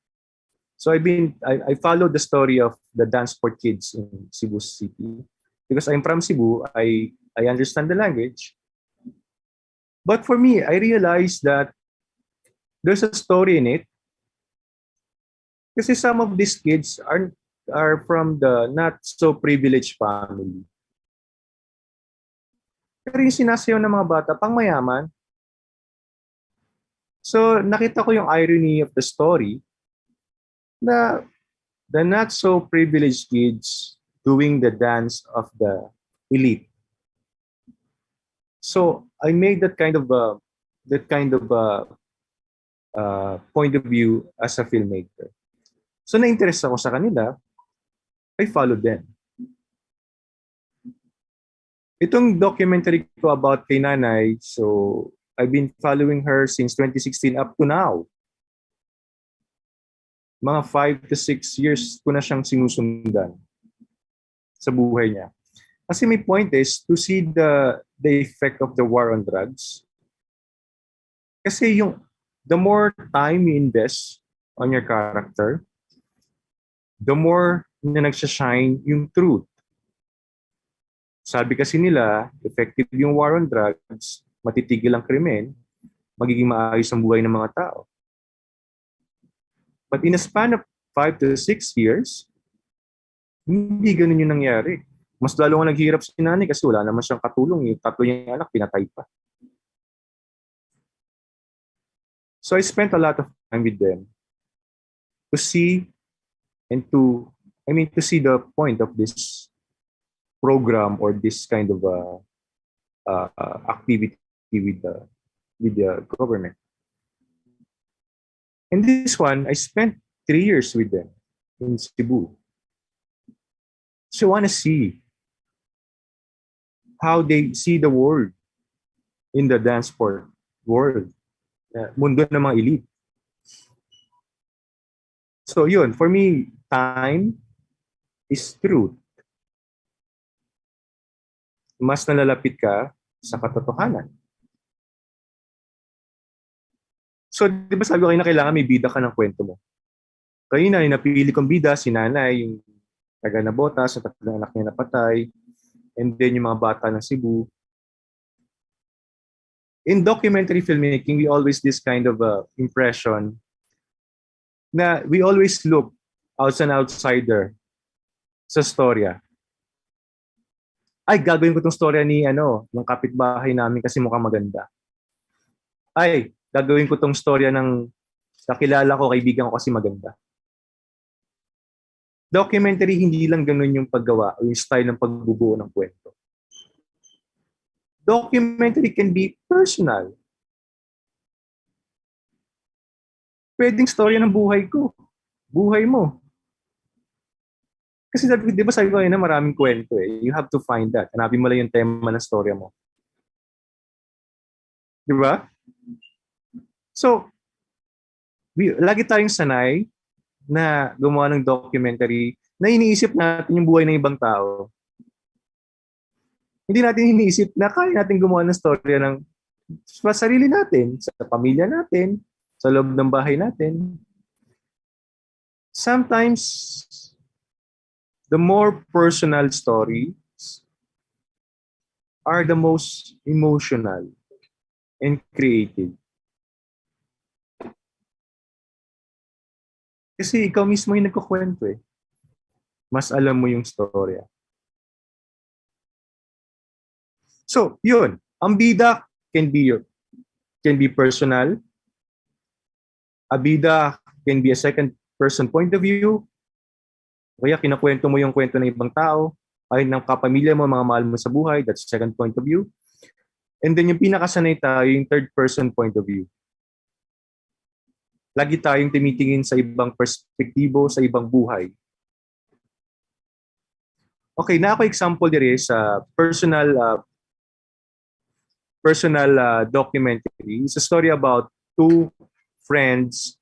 So I followed the story of the dance sport kids in Cebu City because I'm from Cebu. I understand the language. But for me, I realized that there's a story in it. Kasi some of these kids are from the not so privileged family. Pero yung sinasayaw ng mga bata, pang mayaman. So nakita ko yung irony of the story na the not so privileged kids doing the dance of the elite. So I made point of view as a filmmaker. So na-interest ako sa kanila, I followed them. Itong documentary ko about kay nanay, so I've been following her since 2016 up to now. Mga 5 to 6 years ko na siyang sinusundan sa buhay niya. Kasi my point is to see the effect of the war on drugs. Kasi the more time you invest on your character, the more na nagsashine yung truth. Sabi kasi nila, effective yung war on drugs, matitigil ang krimen, magiging maayos ang buhay ng mga tao. But in a span of 5 to 6 years, hindi ganun yung nangyari. Mas lalo nga naghihirap si nanay kasi wala naman siyang katulong. Yung 3 niyang anak, pinatay pa. So I spent a lot of time with them to see to see the point of this program or this kind of activity with the government. And this one, I spent 3 years with them in Cebu. So I want to see how they see the world in the dance sport world. Mundo ng mga elite. So yun, for me, time is truth. Mas nalalapit ka sa katotohanan. So, di ba sabi ko kayo na kailangan may bida ka ng kwento mo? Kayo na, yung napili kong bida, si nanay, yung taga-Nabota, sa 3 anak niya napatay, and then yung mga bata ng Cebu. In documentary filmmaking, we always this kind of impression na we always look as an outsider sa storya. Ay, gagawin ko tong storya ng kapitbahay namin kasi mukhang maganda. Ay, gagawin ko tong storya ng kakilala ko, kaibigan ko kasi maganda. Documentary, hindi lang ganun yung paggawa o yung style ng pagbubuo ng kwento. Documentary can be personal. Pwedeng storya ng buhay ko. Buhay mo. Kasi di ba sabi ko na maraming kwento eh. You have to find that. Hanapin mo lang yung tema ng storya mo. Di ba? So, lagi tayong sanay na gumawa ng documentary na iniisip natin yung buhay ng ibang tao. Hindi natin iniisip na kaya natin gumawa ng storya ng sa sarili natin, sa pamilya natin, sa loob ng bahay natin. Sometimes, the more personal stories are the most emotional and creative. Kasi ikaw mismo yung nagkukwento eh. Mas alam mo yung storya. So, yun. Ang bida can be personal. A bida can be a second person point of view. Kaya kinakwento mo yung kwento ng ibang tao, ay ng kapamilya mo, mga mahal mo sa buhay, that's second point of view. And then yung pinakasanay tayo, yung third person point of view. Lagi tayong tumitingin sa ibang perspektibo, sa ibang buhay. Okay, na ako example dire sa personal documentary. It's a story about 2 friends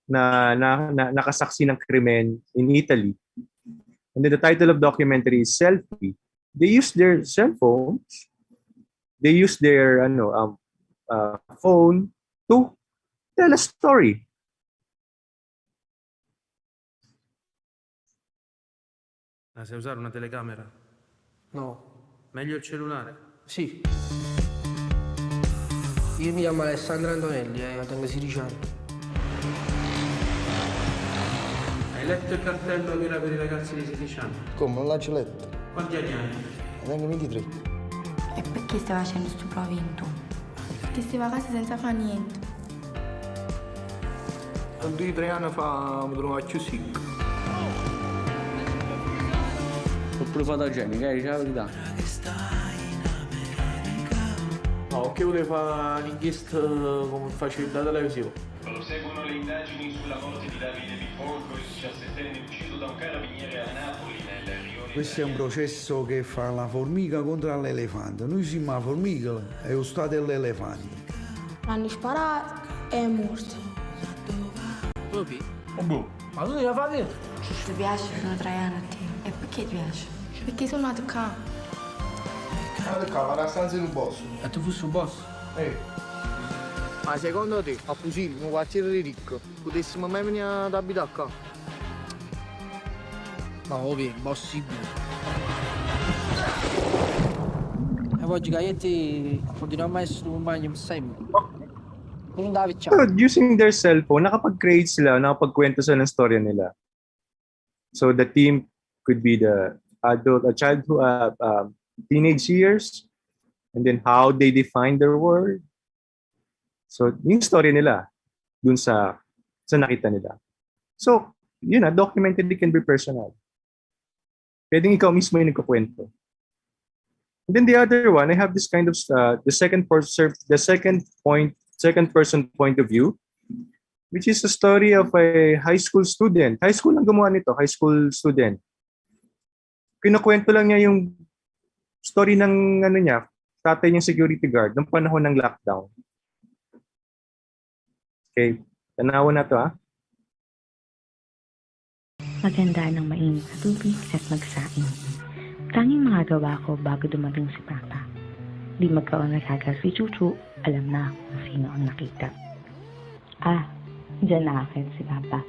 na nakasaksi ng krimen in Italy. And then the title of documentary is Selfie. They use their cell phones. They use their phone to tell a story. Sai usare una telecamera? No. Meglio il cellulare? Sì. Io mi chiamo Alessandro Antonelli, tengo 16 anni. Hai letto il cartello che era per i ragazzi di 16 anni? Come? Non l'hai letto? Quanti anni hai? Tengo 23. E perché stai facendo sto provento? Perché stai a casa senza fare niente. 2 o 3 anni fa mi trovavo più sick. pure fotogeniche, dice la verità. No, che voleva fare un'inchiesta come facilità televisiva. Proseguono le indagini sulla morte di Davide Bifolco, il 17enne ucciso da un carabiniere a Napoli nel rione. Questo è un processo che fa la formica contro l'elefante. Noi siamo la formica e lo stato è l'elefante. L'hanno sparato e è morto. Ma tu devi fare? Ti piace? Sono 3 anni a te. E perché ti piace? Perché sono nato qua. Guarda qua, la stanza in un boss. E tu fossi un boss? Ma secondo te, a Fusilli, un quartiere ricco, potessimo mai venire ad abitare qua? Ma ovvio, impossibile. E poi Gaietti continuiamo a essere compagni sempre. Kung David So, using their cellphone, nakapag-create sila, nakapagkwento sila ng storya nila. So the team could be the adult, a childhood, teenage years, and then how they define their world. So yung story nila dun sa nakita nila. So, yun na, documented can be personal. Pwedeng ikaw mismo yung nagkukwento. And then the other one, I have this kind of the second person point of view, which is a story of a high school student. High school ang gumawa nito, high school student. Kinukwento lang niya yung story ng tatay niyang security guard ng panahon ng lockdown. Okay, tanawan na to ha. Maganda ng mainit na tubig at magsaing. Tanging magagawa ko bago dumating si Papa. Di magkaon naghagas si Chuchu, alam na kung sino ang nakita. Diyan nakakit si Papa.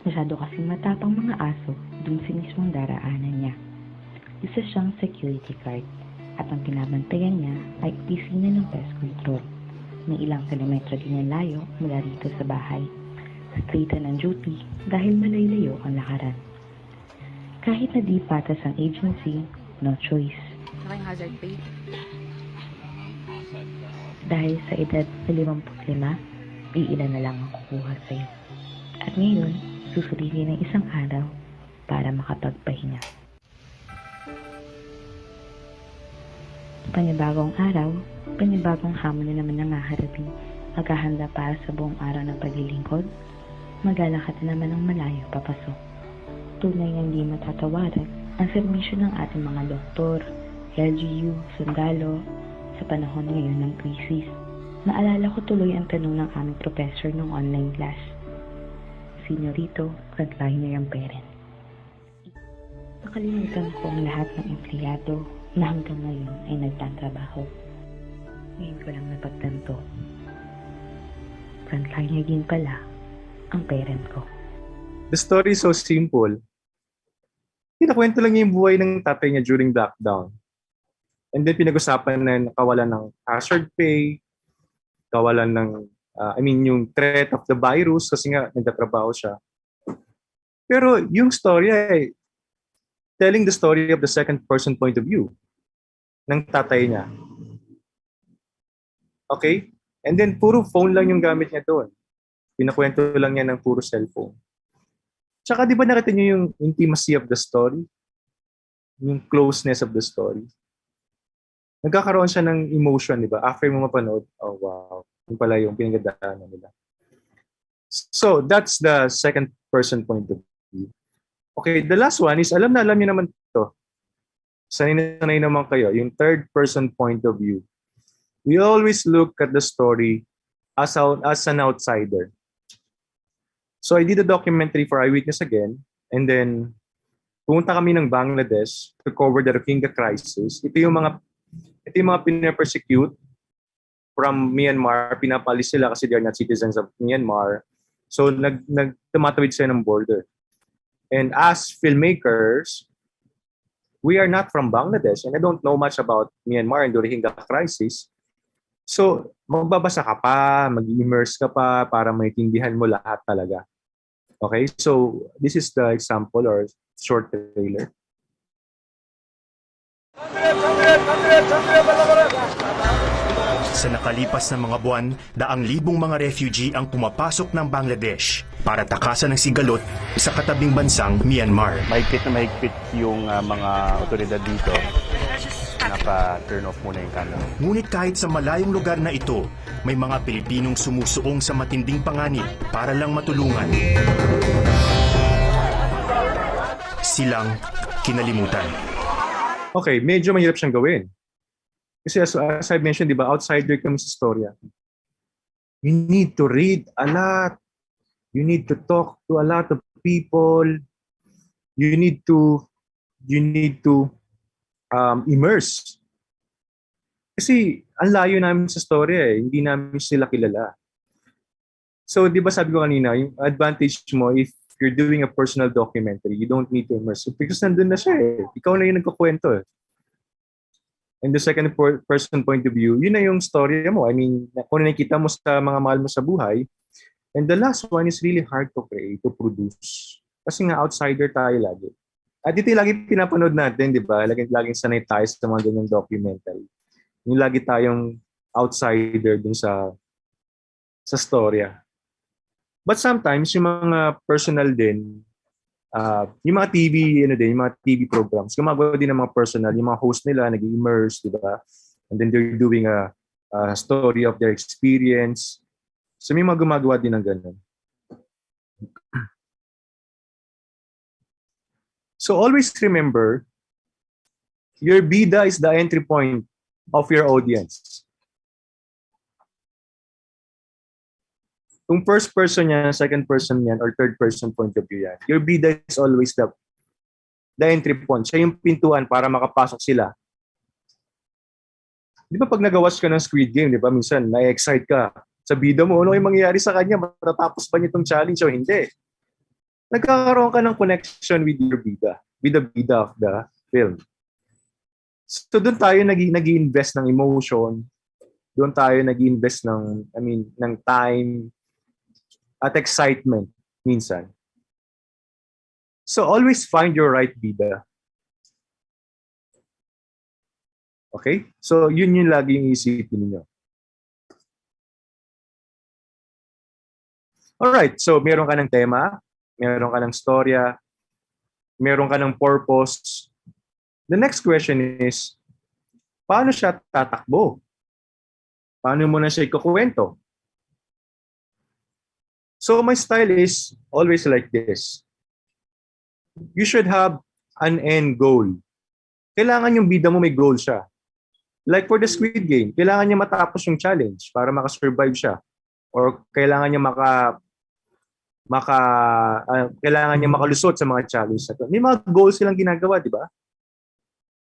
Masyado kasing matapang mga aso dun sa mismong daraanan niya. Isa siyang security guard at ang pinabantayan niya ay opisina ng pest control. May ilang kilometro din ang layo mula rito sa bahay. Straighten ang duty dahil malaylayo ang lakaran. Kahit na di patas ang agency, no choice. Naking hazard pay. Dahil sa edad na 55, iilan na lang ang kukuha sa'yo. At ngayon, susulitin ng isang araw para makapagpahinga. Panibagong araw, panibagong hamon na naman ang haharapin. Maghahanda para sa buong araw ng paglilingkod. Maglalakad na naman ng malayo papasok. Tunay na hindi matatawaran ang serbisyo ng ating mga doktor, LGU, sundalo, sa panahon ngayon ng krisis. Naalala ko tuloy ang tanong ng aming professor ng online class. Sino rito, frontliner ang parent? Nakalimutan ko ang lahat ng empleyado na hanggang ngayon ay nagtatrabaho. Ngayon ko lang napagtanto. Frontliner din pala ang parent ko. The story is so simple. Kinakwento lang niya yung buhay ng tatay niya during lockdown. And then pinag-usapan na nakawalan ng hazard pay, kawalan ng, yung threat of the virus kasi nga nagtatrabaho siya. Pero yung story ay telling the story of the second person point of view ng tatay niya. Okay? And then puro phone lang yung gamit niya doon. Pinakwento lang niya ng puro cellphone. Tsaka di ba nakita niyo yung intimacy of the story? Yung closeness of the story? Nagkakaroon siya ng emotion, di ba? After mo mapanood, oh wow, yun pala yung pinagdadaanan nila. So, that's the second person point of view. Okay, the last one is, alam niyo naman ito. Sanay naman kayo, yung third person point of view. We always look at the story as an outsider. So, I did a documentary for Eyewitness again, and then pumunta kami ng Bangladesh to cover the Rohingya crisis. Ito yung mga pinapersecute from Myanmar, pinapalis sila kasi they are not citizens of Myanmar. So tumatawid sila ng border. And as filmmakers, we are not from Bangladesh and I don't know much about Myanmar and the Rohingya crisis. So magbabasa ka pa, mag-immerse ka pa para maintindihan mo lahat talaga. Okay? So this is the example or short trailer. Sa nakalipas na mga buwan, daang libong mga refugee ang pumapasok ng Bangladesh para takasan ng sigalot sa katabing bansang Myanmar. Mahigpit na mahigpit yung mga otoridad dito. Naka-turn off muna yung camera. Ngunit kahit sa malayong lugar na ito, may mga Pilipinong sumusuong sa matinding panganib para lang matulungan. Silang kinalimutan. Okay, medyo mahirap siyang gawin. Kasi as I mentioned, di ba, outsider kami sa storya. You need to read a lot. You need to talk to a lot of people. You need to immerse. Kasi ang layo namin sa storya eh. Hindi namin sila kilala. So, di ba sabi ko kanina, yung advantage mo if you're doing a personal documentary, you don't need to immerse. Because nandun na siya eh. Ikaw na yung nagkukwento eh. And the second person point of view, yun na yung story mo. I mean, kung nakikita mo sa mga mahal mo sa buhay. And the last one is really hard to create, to produce. Kasi nga outsider tayo lagi. At ito yung lagi pinapanood natin, di ba? Laging sanay tayo sa mga ganyang documentary. Yung lagi tayong outsider dun sa storya. But sometimes, yung mga personal din, yung mga yung mga TV programs, gumagawa din ng mga personal, yung mga host nila, nag-immerse, di ba? And then they're doing a story of their experience. So may mga gumagawa din ng ganun. So always remember, your bida is the entry point of your audience. Kung first person yan, second person yan, or third person point of view yan, your bida is always the entry point. Siya yung pintuan para makapasok sila. Di ba pag nagawas ka ng Squid Game, di ba minsan na-excite ka sa bida mo, ano yung mangyayari sa kanya? Matatapos ba niya itong challenge o hindi? Nagkakaroon ka ng connection with your bida, with the bida of the film. So doon tayo nag-i-invest ng emotion, doon tayo nag-i-invest ng time, at excitement minsan. So always find your right bida. Okay? So yun yung lagi yung isipin niyo. Alright, so meron ka ng tema, meron ka ng storya, meron ka ng purpose. The next question is, paano siya tatakbo? Paano mo na siya ikukwento? So my style is always like this. You should have an end goal. Kailangan yung bida mo may goal siya. Like for the Squid Game, kailangan niya matapos yung challenge para makasurvive siya. Or kailangan niya kailangan niya makalusot sa mga challenge. May mga goals silang ginagawa, di ba?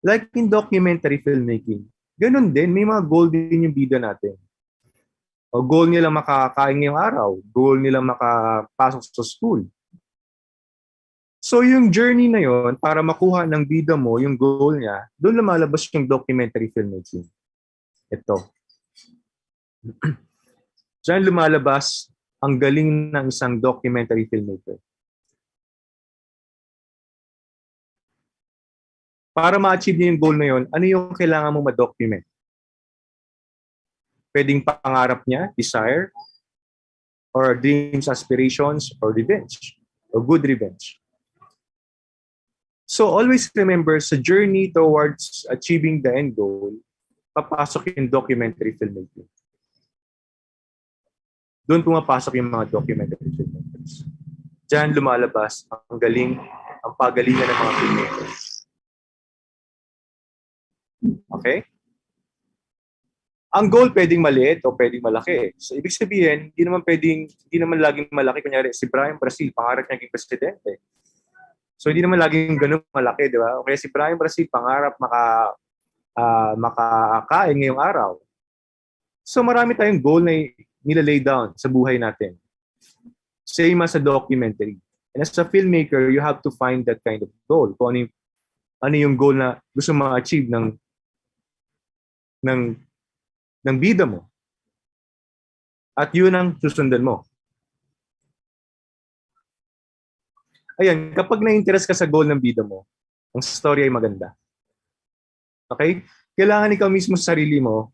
Like in documentary filmmaking. Ganun din, may mga goal din yung bida natin. O goal nila makakain ngayong araw. Goal nila makapasok sa school. So yung journey na yon para makuha ng bida mo, yung goal niya, doon lumalabas yung documentary filmmaking. Ito. Diyan lumalabas ang galing ng isang documentary filmmaker. Para ma-achieve niya yung goal na yon, ano yung kailangan mo ma-document? Pwedeng pangarap niya, desire, or dreams, aspirations, or revenge, or good revenge. So always remember, sa journey towards achieving the end goal, papasok yung documentary filmmaking. Doon pumapasok yung mga documentary filmmakers. Diyan lumalabas ang pagalingan ng mga filmmakers. Okay? Ang goal pwedeng maliit o pwedeng malaki. So ibig sabihin, hindi naman laging malaki. Kunyari, si Brian Brazil, pangarap niya maging presidente. So hindi naman laging ganun malaki, di ba? O kaya si Brian Brazil, pangarap makakain ngayong araw. So marami tayong goal na nilalay down sa buhay natin. Same as a documentary. And as a filmmaker, you have to find that kind of goal. Kung ano yung goal na gusto ma-achieve ng bida mo. At yun ang susundan mo. Ayan, kapag na-interest ka sa goal ng bida mo, ang story ay maganda. Okay? Kailangan ikaw mismo sa sarili mo,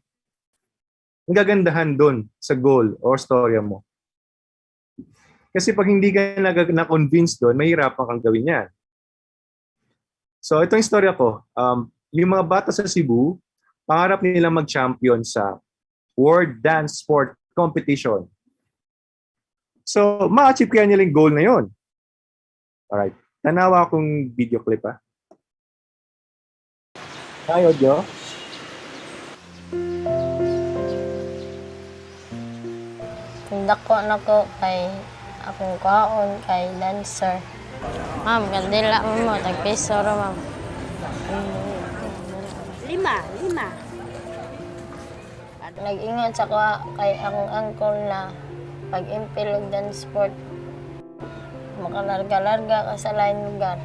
ang gagandahan doon sa goal or storya mo. Kasi pag hindi ka na-convince doon, mahirapan kang gawin yan. So ito yung storya ko. Yung mga bata sa Cebu, pangarap nila mag-champion sa World Dance Sport Competition. So, ma-achieve kaya nila yung goal na yun. Alright. Tanawa akong video clip, ha? Hi, audio. Dako na ko kay akong kaon kay dancer. Ma'am, kandila mo, tagpiso ra ma'am. 5. Nag-ingat sa ko kay akong uncle na pag-impilog dance sport. Makalarga-larga ka sa lain lugar.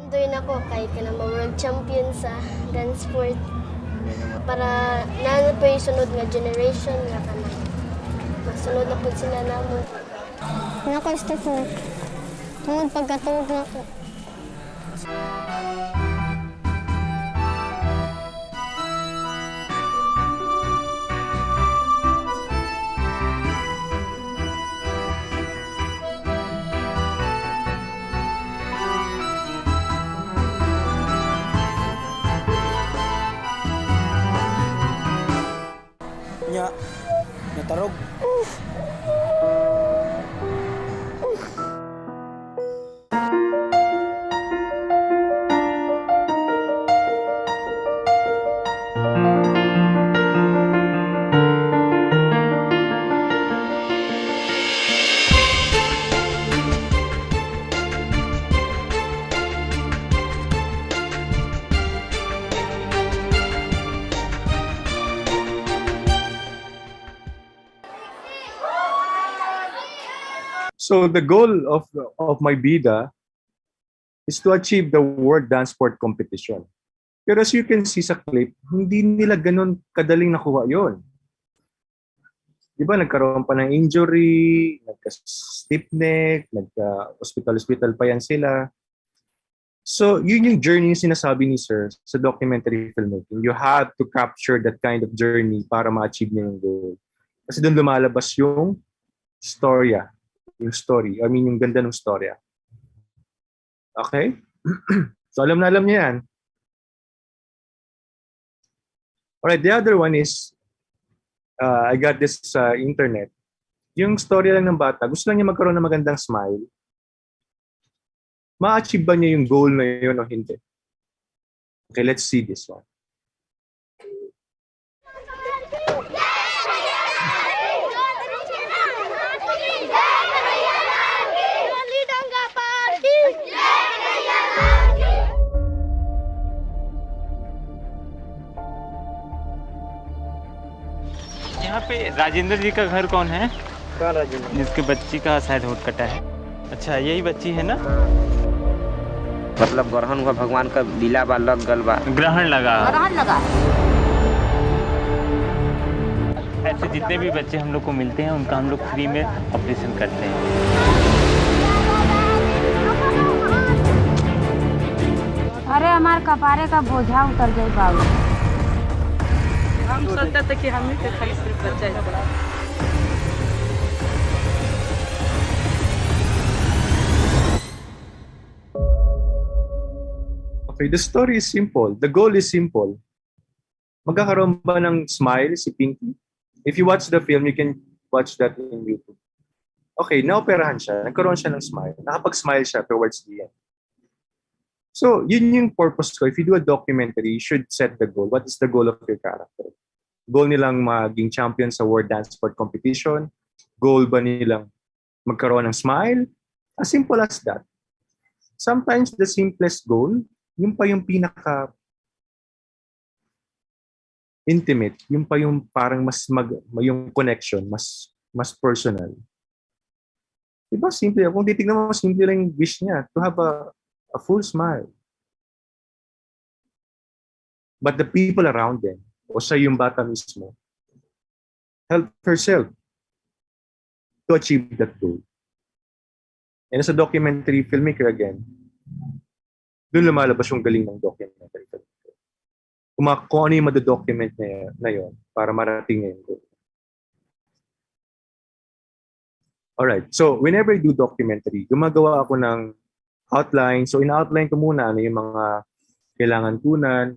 Andoy na ko kay kanang world champion sa dance sport. Para na po yung sunod nga generation nga kanang masunod na po sila namo. Naka-step na. Tungod pagkatuog na ko. Nya, natarog. So the goal of my bida is to achieve the World Dance Sport Competition. Pero as you can see sa clip, hindi nila ganun kadaling nakuha yon. Di ba, nagkaroon pa ng injury, nagka-stiff neck, nagka-hospital pa yan sila. So, yun yung journey yung sinasabi ni Sir sa documentary filmmaking. You have to capture that kind of journey para ma-achieve niya yung goal. Kasi doon lumalabas yung storya. Yung story. I mean, yung ganda ng storya. Okay? So, alam na alam niya yan. Alright, the other one is, I got this sa internet. Yung story lang ng bata, gusto lang niya magkaroon ng magandang smile. Ma-achieve ba niya yung goal na yun o hindi? Okay, let's see this one. यहाँ पे राजेंद्र जी का घर कौन है? कहाँ राजेंद्र? जिसके बच्ची का शायद होठ कटा है। अच्छा, यही बच्ची है ना? मतलब ग्रहण हुआ, भगवान का लीला बा, लग गल बा। ग्रहण लगा। ग्रहण लगा। ऐसे जितने भी बच्चे हम लोग को मिलते हैं उनका हम लोग फ्री में ऑपरेशन करते हैं। अरे हमारे कपारे का बोझा उतर जाए बाबू। हम सोचते थे कि हम ही के खाली सिर्फ बच्चा ही। Okay, the story is simple. The goal is simple. Magkakaroon ba ng smile si Pinky? If you watch the film, you can watch that in YouTube. Okay, naoperahan siya. Nagkaroon siya ng smile. Nakapag-smile siya towards the end. So, yun yung purpose ko. If you do a documentary, you should set the goal. What is the goal of your character? Goal nilang maging champion sa World Dance Sport Competition? Goal ba nilang magkaroon ng smile? As simple as that. Sometimes the simplest goal, yung pa yung pinaka intimate, yung pa yung parang yung connection, mas personal. Diba simple? Kung titignan mo, simple lang yung wish niya to have a full smile. But the people around them, o sa yung bata mismo, help herself to achieve that goal. And as a documentary filmmaker again, doon lumalabas yung galing ng documentary filmmaker. kung ano yung madadocument na yun para marating niya yung goal. Alright, so whenever I do documentary, gumagawa ako ng outline. So in-outline ko muna ano yung mga kailangan tunan,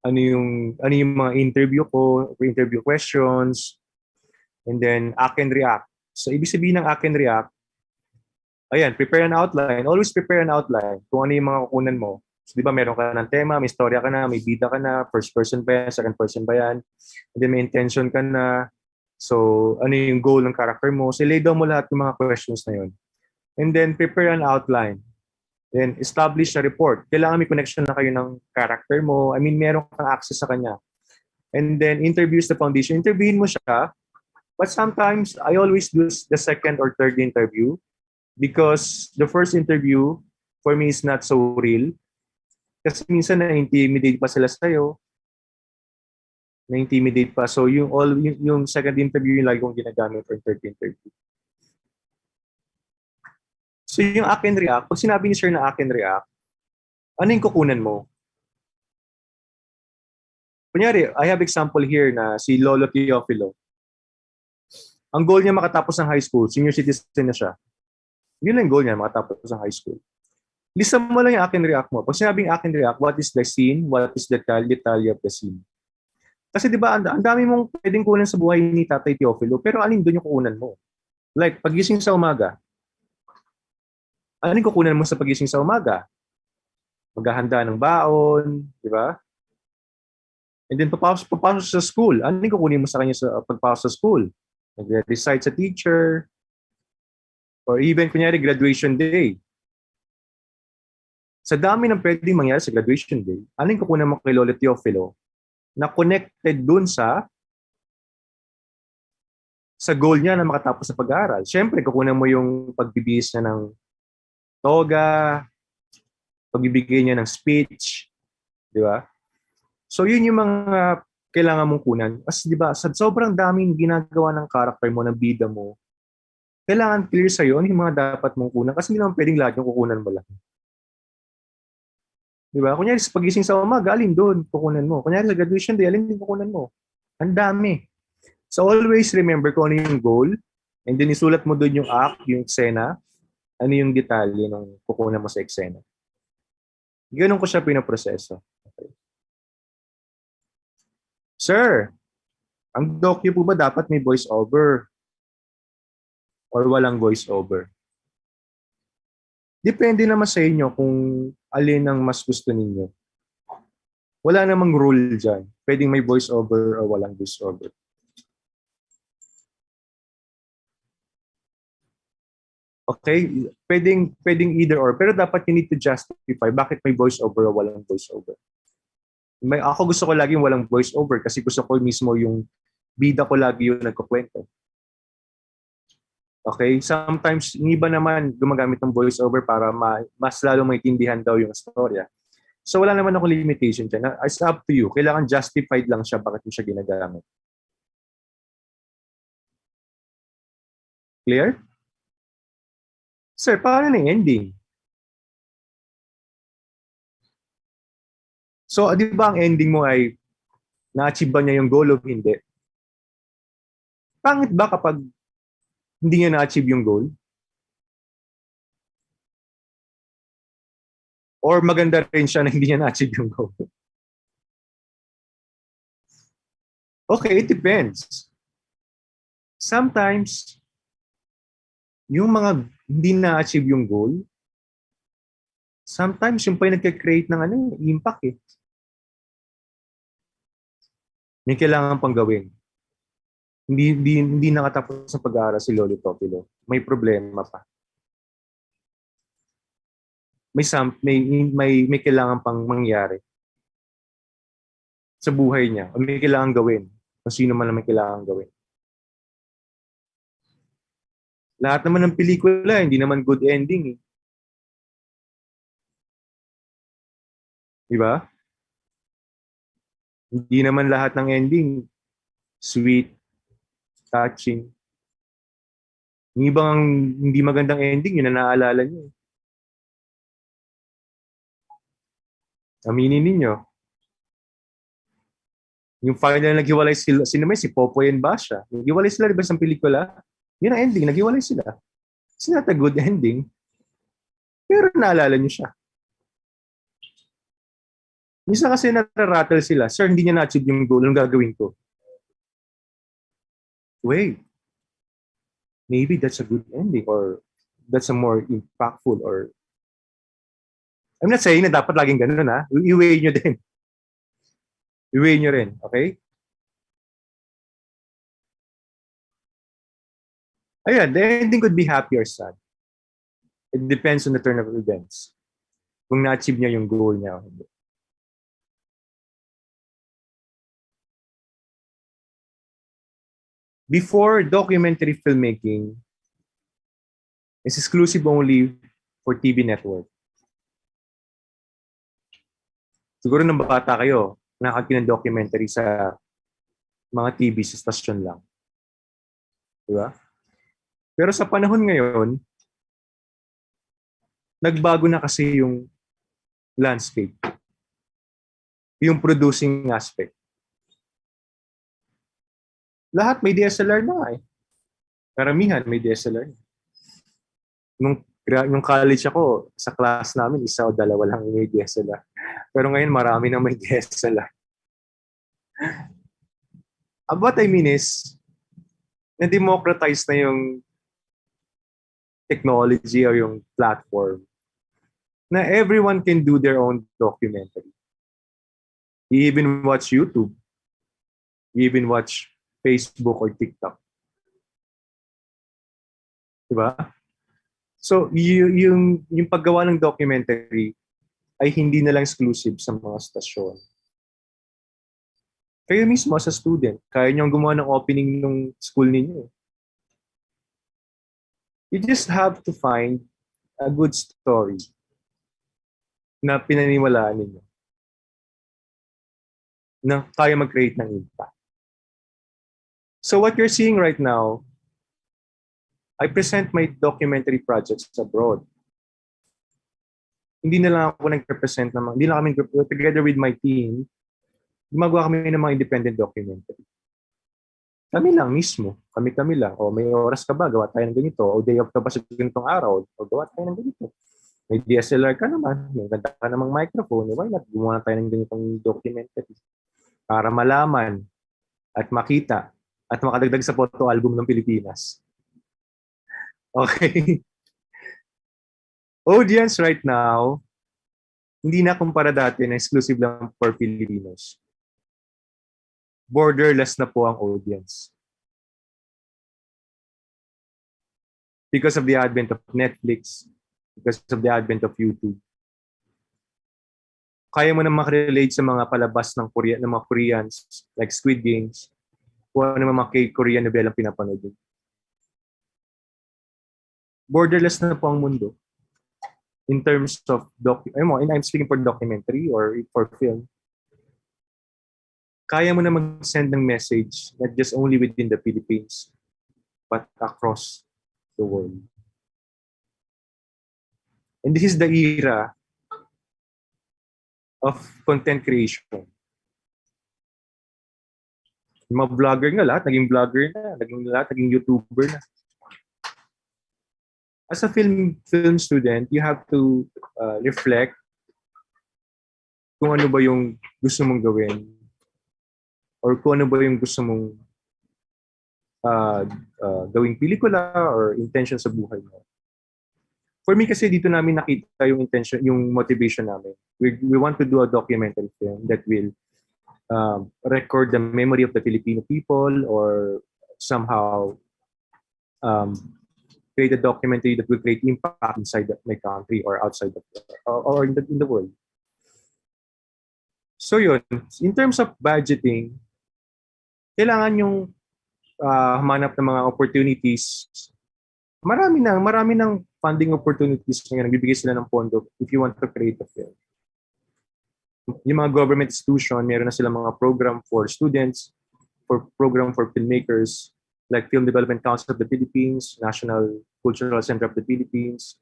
ano yung mga interview ko, interview questions, and then act and react. So ibig sabihin ng act and react, ayan, prepare an outline. Always prepare an outline kung ano yung mga kukunan mo. So, di ba meron ka ng tema, may storya ka na, may bida ka na, first person ba yan, second person ba yan, and then may intention ka na. So, ano yung goal ng character mo? So, lay down mo lahat ng mga questions na yun. And then, prepare an outline. Then, establish a report. Kailangan may connection na kayo ng character mo. I mean, meron kang access sa kanya. And then, interviews the foundation. Interviewin mo siya. But sometimes, I always do the second or third interview because the first interview, for me, is not so real. Kasi minsan na-intimidate pa sila sa'yo. Na-intimidate pa. So, yung second interview yung lagi kong ginagamit or third interview. So, yung act and react, pag sinabi ni sir na act and react, ano yung kukunan mo? Kunyari, I have example here na si Lolo Teofilo. Ang goal niya makatapos ng high school, senior citizen na siya. Yun lang yung goal niya, makatapos ng high school. Lista mo lang yung act and react mo. Pag sinabing act and react, what is the scene? What is the detalye of the scene? Kasi di ba, ang dami mong pwedeng kunan sa buhay ni Tatay Teofilo, pero alin doon yung kukunan mo? Like, pagising sa umaga, alin kukunan mo sa pagising sa umaga? Maghahanda ng baon, di ba? And then papasok sa school, alin kukunin mo sa kanya sa pagpasok sa school? Nag-recite sa teacher, or even, kunyari, graduation day. Sa dami ng pwedeng mangyari sa graduation day, alin kukunan mo kay Lolo Teofilo na connected dun sa goal niya na makatapos sa pag-aaral. Siyempre, kukunan mo yung pagbibihis niya ng toga, pagbibigay niya ng speech, di ba? So, yun yung mga kailangan mong kunan. Kasi, di ba, sa sobrang daming ginagawa ng character mo, ng bida mo, kailangan clear sa'yo ano yung mga dapat mong kunan kasi hindi naman pwedeng lahat yung kukunan mo lang. Di ba? Kunyari, sa pagising sa umaga, alin doon kukunan mo. Kunyari, sa graduation day, alin din kukunan mo. Ang dami. So, always remember kung ano yung goal and then isulat mo doon yung act, yung eksena, ano yung detalye ng kukunan mo sa eksena. Ganun ko siya pinaproseso. Okay. Sir, ang docu po ba dapat may voice over? Or walang voice over? Depende naman sa inyo kung alin ang mas gusto ninyo. Wala namang rule dyan. Pwedeng may voice over o walang voice over. Okay? Pwedeng either or. Pero dapat you need to justify bakit may voice over o walang voice over. Ako gusto ko lagi yung walang voice over kasi gusto ko mismo yung bida ko lagi yung nagkukwento. Okay? Sometimes, yung iba naman gumagamit ng voice-over para mas lalo maintindihan daw yung storya. So, wala naman akong limitation dyan. It's up to you. Kailangan justified lang siya bakit mo siya ginagamit. Clear? Sir, paano na yung ending? So, di ba ang ending mo ay na-achieve ba niya yung goal o hindi? Pangit ba kapag hindi niya na-achieve yung goal? Or maganda rin siya na hindi niya na-achieve yung goal? Okay, it depends. Sometimes, yung mga hindi na-achieve yung goal, sometimes yung pa yung nagka-create ng impact eh. May kailangan pang gawin. Hindi nakatapos sa pag-aaral si Lolo Teofilo. May problema pa. May kailangan pang mangyari sa buhay niya. O may kailangan gawin. Kung sino man ang may kailangan gawin. Lahat naman ng pelikula, hindi naman good ending eh. Diba? Hindi naman lahat ng ending sweet, touching. Yung ibang hindi magandang ending, yun na naaalala niyo. Aminin ninyo. Yung final na naghiwalay sila, sino may si Popoy and Basha. Naghiwalay sila, di ba, sa pelikula? Yun ang ending, naghiwalay sila. It's not a good ending. Pero naalala niyo siya. Minsan kasi nararattle sila, sir, hindi niya na-achieve yung goal, anong gagawin ko? Wait, maybe that's a good ending or that's a more impactful or I'm not saying na dapat laging ganun ha. I-weigh nyo din. I-weigh nyo rin, okay? Ayan, the ending could be happy or sad. It depends on the turn of events. Kung na-achieve niya yung goal niya o hindi. Before, documentary filmmaking is exclusive only for TV network. Siguro nang bata kayo, nakakita ng documentary sa mga TV sa stasyon lang. Diba? Pero sa panahon ngayon, nagbago na kasi yung landscape. Yung producing aspect. Lahat may DSLR na nga eh. Karamihan may DSLR. Nung college ako, sa class namin, isa o dalawa lang may DSLR. Pero ngayon, marami na may DSLR. What I mean is, na-democratize na yung technology or yung platform na everyone can do their own documentary. You even watch YouTube. You even watch Facebook or TikTok. Diba? So, yung paggawa ng documentary ay hindi na lang exclusive sa mga stasyon. Kayo mismo as a student, kaya nyo gumawa ng opening ng school ninyo. You just have to find a good story na pinaniwalaan ninyo na kaya mag-create ng impact. So what you're seeing right now, I present my documentary projects abroad. Hindi na lang ako nag-represent naman. Hindi lang kami, together with my team, gumagawa kami ng mga independent documentary. Kami lang mismo. Kami lang. O may oras ka ba? Gawa tayo ng ganito. O day off ka ba sa ganitong araw? O gawa tayo ng ganito. May DSLR ka naman. May ganda ka namang microphone. Why not? Gumawa tayo ng ganitong documentary. Para malaman at makita at makadagdag sa photo album ng Pilipinas. Okay. Audience right now, hindi na kumpara dati na exclusive lang for Filipinos. Borderless na po ang audience. Because of the advent of Netflix, because of the advent of YouTube. Kaya mo na makarelate sa mga palabas ng mga Koreans, like Squid Games, kung ano mga Korean novelang pinapanood. Borderless na po ang mundo. In terms of and I'm speaking for documentary or for film. Kaya mo na mag-send ng message not just only within the Philippines, but across the world. And this is the era of content creation. Yung mga vlogger nga, lahat naging vlogger na, lahat naging YouTuber na. As a film student, you have to reflect kung ano ba yung gusto mong gawin or kung ano ba yung gusto mong gawing pelikula or intention sa buhay mo. For me kasi dito namin nakita yung intention, yung motivation namin. We want to do a documentary film that will record the memory of the Filipino people or somehow create a documentary that will create impact inside my country or outside or in the world. So yun, in terms of budgeting, kailangan yung humanap ng mga opportunities. Marami ng funding opportunities ngayon. Nagbibigay sila ng pondo if you want to create a film. Yung mga government institution, meron na silang mga program for students, program for filmmakers, like Film Development Council of the Philippines, National Cultural Center of the Philippines,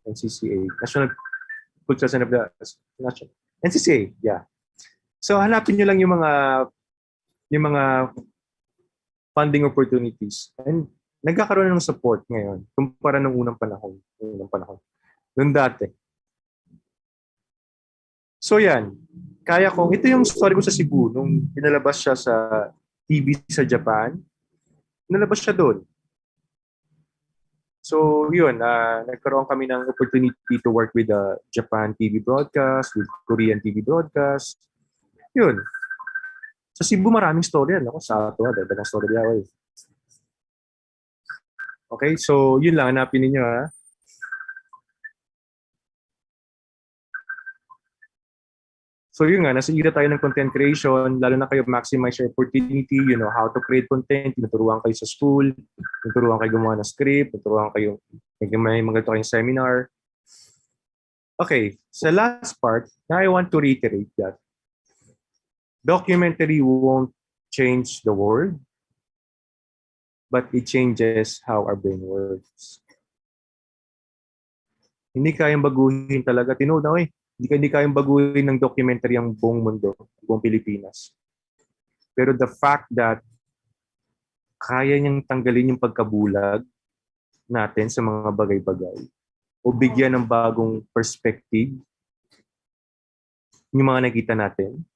NCCA, National Cultural Center of the NCCA, yeah. So hanapin nyo lang yung mga funding opportunities. And nagkakaroon ng support ngayon kumpara nung unang panahon. Noong dati. So yan, ito yung story ko sa Cebu nung pinalabas siya sa TV sa Japan. Pinalabas siya doon. So yun, nagkaroon kami ng opportunity to work with the Japan TV broadcast, with Korean TV broadcast. Yun. Sa Cebu maraming story yan. Ako sa ato, dalang story diya. Okay, so yun lang, hanapin ninyo ha. So yun nga, nasa era tayo ng content creation, lalo na kayo maximize your opportunity, you know, how to create content, tinuturuan kayo sa school, tinuturuan kayo gumawa ng script, tinuturuan kayo, may mga kayong seminar. Okay, sa last part, now I want to reiterate that documentary won't change the world, but it changes how our brain works. Hindi kayang baguhin talaga, tinood na hindi kayang baguhin ng documentary ang buong mundo, buong Pilipinas. Pero the fact that kaya niyang tanggalin yung pagkabulag natin sa mga bagay-bagay o bigyan ng bagong perspective yung mga nakita natin,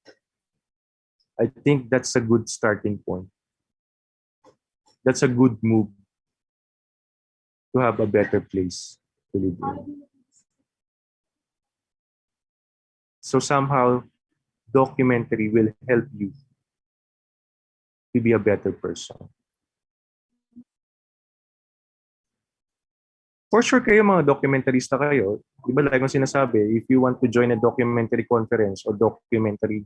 I think that's a good starting point. That's a good move to have a better place to live in. So somehow, documentary will help you to be a better person. For sure kayo mga documentarista kayo, di ba like kung sinasabi, if you want to join a documentary conference or documentary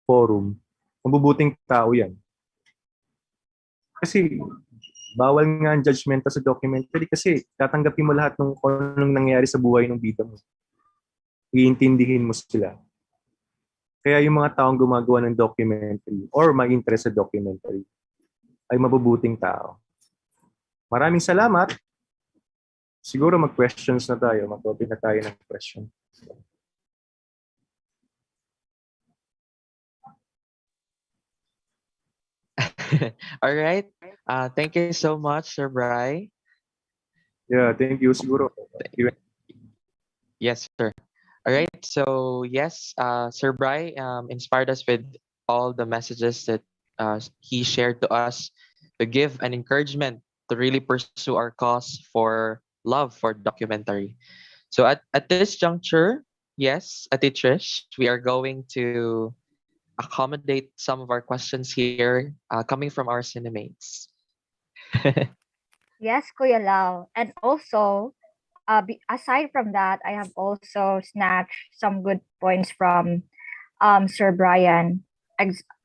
forum, mabubuting tao yan. Kasi bawal nga ang judgmental sa documentary kasi tatanggapin mo lahat ng anong nangyayari sa buhay ng bida mo. Iintindihin mo sila. Kaya yung mga taong gumagawa ng documentary or may interest sa documentary ay mabubuting tao. Maraming salamat. Siguro mag-questions na tayo. Mag-open na tayo ng question. All right. Thank you so much, Sir Bry. Yeah, thank you. Siguro. Yes, sir. All right. So yes, Sir Bry inspired us with all the messages that he shared to us to give an encouragement to really pursue our cause for love for documentary. So at this juncture, yes, Ate Trish, we are going to accommodate some of our questions here coming from our Cine-mates. Yes, Kuya Lau. And also, aside from that, I have also snatched some good points from Sir Brian.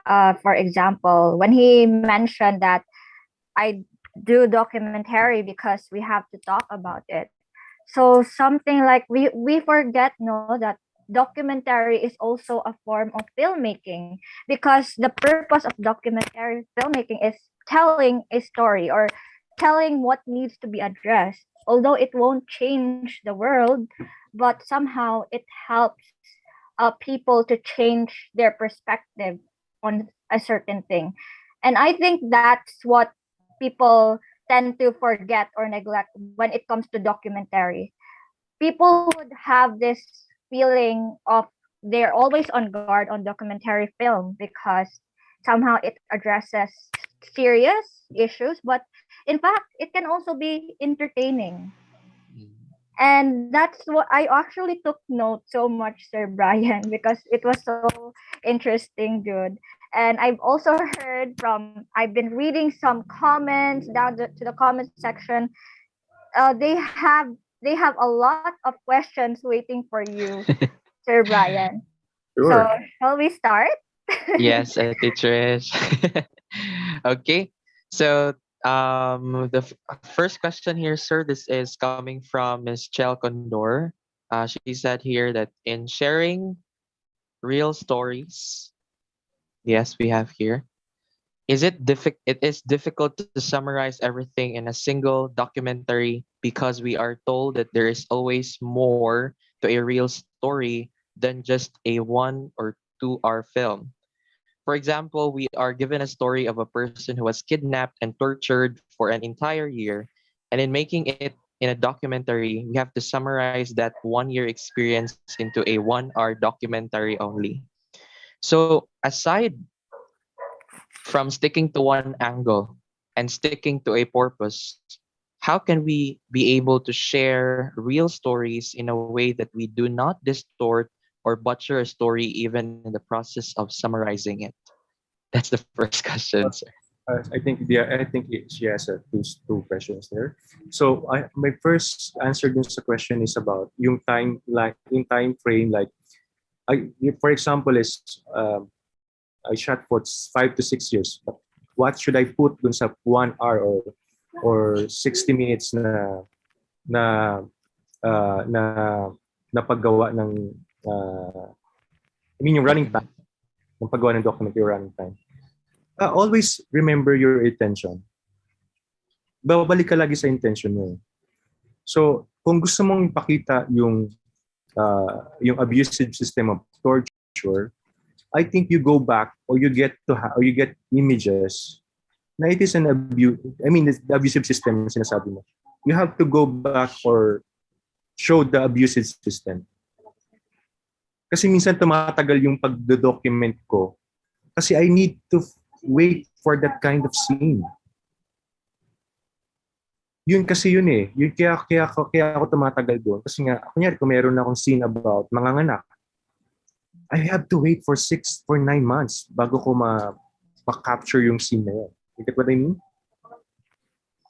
For example, when he mentioned that I do documentary because we have to talk about it. So something like we forget that documentary is also a form of filmmaking, because the purpose of documentary filmmaking is telling a story or telling what needs to be addressed. Although it won't change the world, but somehow it helps people to change their perspective on a certain thing. And I think that's what people tend to forget or neglect when it comes to documentary. People would have this feeling of they're always on guard on documentary film because somehow it addresses serious issues, but in fact it can also be entertaining. And that's what I actually took note so much, Sir Brian, because it was so interesting, dude. And I've also heard I've been reading some comments down to the comment section. They have a lot of questions waiting for you, Sir Brian. Sure. So shall we start? Yes, Ate Trish. Okay. So the first question here, sir, this is coming from Ms. Chel Condor. She said here that in sharing real stories, yes, we have here. It is difficult to summarize everything in a single documentary because we are told that there is always more to a real story than just a 1 or to our film. For example, we are given a story of a person who was kidnapped and tortured for an entire year, and in making it in a documentary, we have to summarize that 1 year experience into a 1 hour documentary only. So, aside from sticking to one angle and sticking to a purpose, how can we be able to share real stories in a way that we do not distort or butcher a story even in the process of summarizing it? That's the first question, sir. I think she has two questions there. So my first answer dun sa question is about yung time frame. Like for example, is I shot for 5 to 6 years. But what should I put dun sa 1 hour or 60 minutes na uh, na na paggawa ng I mean yung running time, yung paggawa ng documentary running time. Always remember your intention. Babalik ka lagi sa intention mo. So, kung gusto mong ipakita yung abusive system of torture, I think you go back or you get images na it is an abuse. I mean, the abusive system sinasabi mo. You have to go back or show the abusive system. Kasi minsan tumatagal yung pagdo-document ko kasi I need to wait for that kind of scene. Yun kasi yun eh. Yun kaya ako tumatagal doon. Kasi nga, kunyari kung meron akong scene about manganganak, I have to wait for 9 months bago ko ma-capture yung scene na yun. You get what I mean?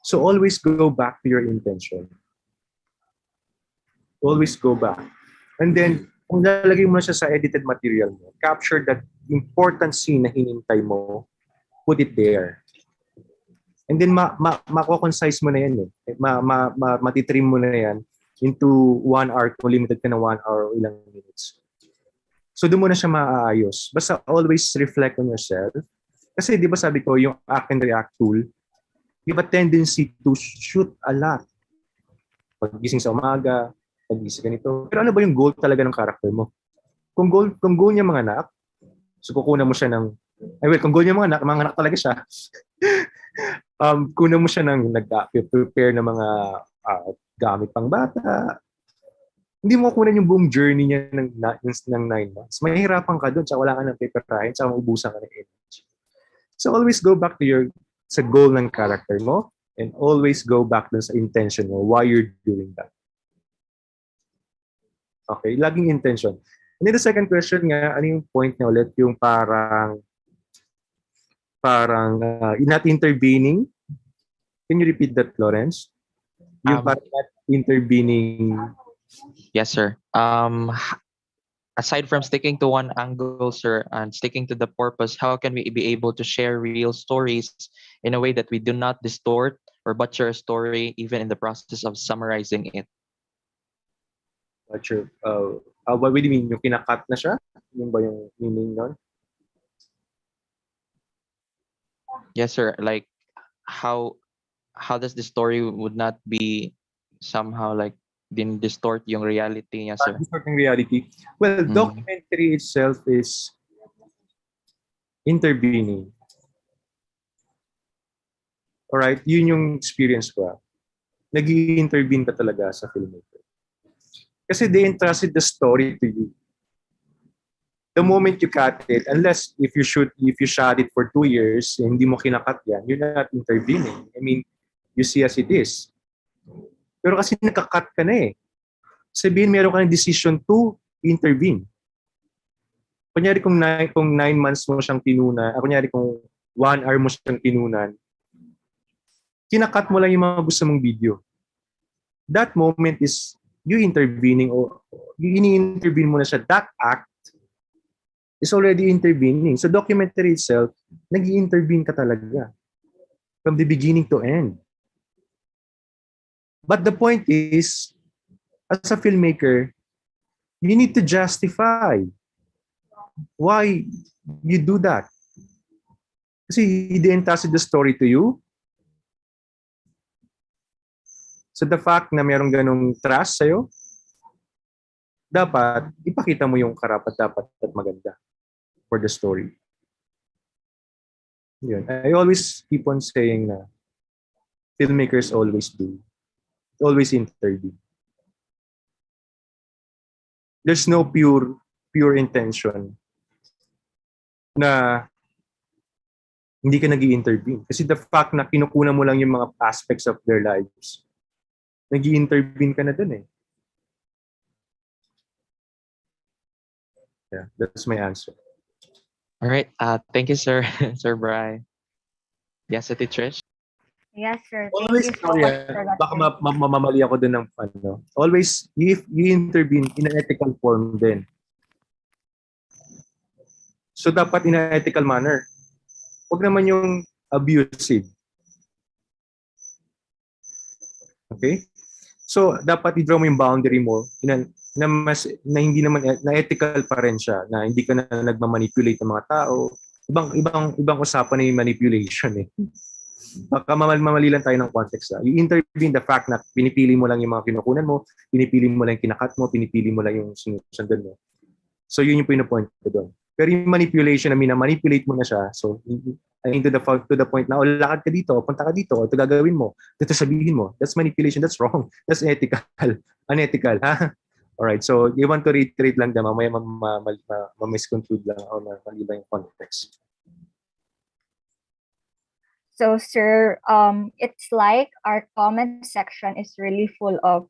So always go back to your intention. Always go back. And then, kung lalagay mo na siya sa edited material mo, capture that important scene na hinintay mo, put it there. And then mako-concise mo na yan eh. Matitrim mo na yan into 1 hour kung limited ka na 1 hour o ilang minutes. So doon mo na siya maaayos. Basta always reflect on yourself. Kasi di ba sabi ko, yung act and react tool, you have a tendency to shoot a lot. Paggising sa umaga, paggising ganito. Pero ano ba yung goal talaga ng character mo? Kung goal niya mga anak, so kukunan mo siya ng kung goal niya mga anak talaga siya. Kunan mo siya ng nag-prepare ng mga gamit pang bata. Hindi mo kunan yung buong journey niya ng 9 months. Mahihirapan ka doon, tsaka wala ka ng peperahin, tsaka maubusan ka ng energy. So always go back to sa goal ng character mo and always go back dun sa intention mo, why you're doing that. Okay, laging intention. And then the second question nga, ano yung point niya ulit? Yung parang not intervening. Can you repeat that, Lawrence? Yung parang not intervening. Yes, sir. Aside from sticking to one angle, sir, and sticking to the purpose, how can we be able to share real stories in a way that we do not distort or butcher a story, even in the process of summarizing it? Butcher. What do you mean? Yung kinakat na siya? Yung ba yung meaning nun? Yes, sir. Like how does the story would not be somehow like didn't distort yung reality niya, sir? Distorting reality. Well, documentary itself is intervening. Alright? Yun yung experience ko. Nag-i-intervene ka talaga sa filmmaker. Kasi they entrusted the story to you. The moment you cut it, unless if you shot it for 2 years, hindi mo kinakat yan, you're not intervening. I mean, you see as it is. Pero kasi nakakat ka na eh. Sabihin meron ka ng decision to intervene. Kunyari kung 9 months mo siyang tinunan, kunyari kung 1 hour mo siyang tinunan, kinakat mo lang yung mga gusto mong video. That moment is you intervening or ini-intervene mo na siya. That act is already intervening. So documentary itself, nag-i-intervene ka talaga from the beginning to end. But the point is, as a filmmaker, you need to justify why you do that. Kasi he entrusted the story to you. So the fact na mayroong ganong trust sa'yo, dapat ipakita mo yung karapat-dapat at maganda. for the story. Yun. I always keep on saying na filmmakers always interview. There's no pure intention na hindi ka nag-i-intervene. Kasi the fact na kinukunan mo lang yung mga aspects of their lives, nag-i-intervene ka na dun eh. Yeah, that's my answer. All right. Thank you, sir, Sir Bri. Yes, Ate Trish. Yes, sir. Always, Thank you so much for that. baka mamamali ako dun ng always, if you intervene in an ethical form din. So, dapat in an ethical manner. Huwag naman yung abusive. Okay? So, dapat i-draw mo yung boundary mo na hindi naman na ethical pa rin siya, na hindi ka na nagmamanipulate ng mga tao. Ibang usapan na yung manipulation eh. Baka mamali lang tayo ng context. You intervene the fact na pinipili mo lang yung mga kinukunan mo, pinipili mo lang yung kinakat mo, pinipili mo lang yung sinusundan mo. So, yun yung pinupoint ko doon. Pero yung manipulation na manipulate mo na siya, so I mean to the point na lakad ka dito, punta ka dito, ito gagawin mo, ito sabihin mo. That's manipulation, that's wrong. That's unethical, ha? Alright, so you want to reiterate lang na mamaya misconstrued lang o mali lang yung context. So, sir, it's like our comment section is really full of,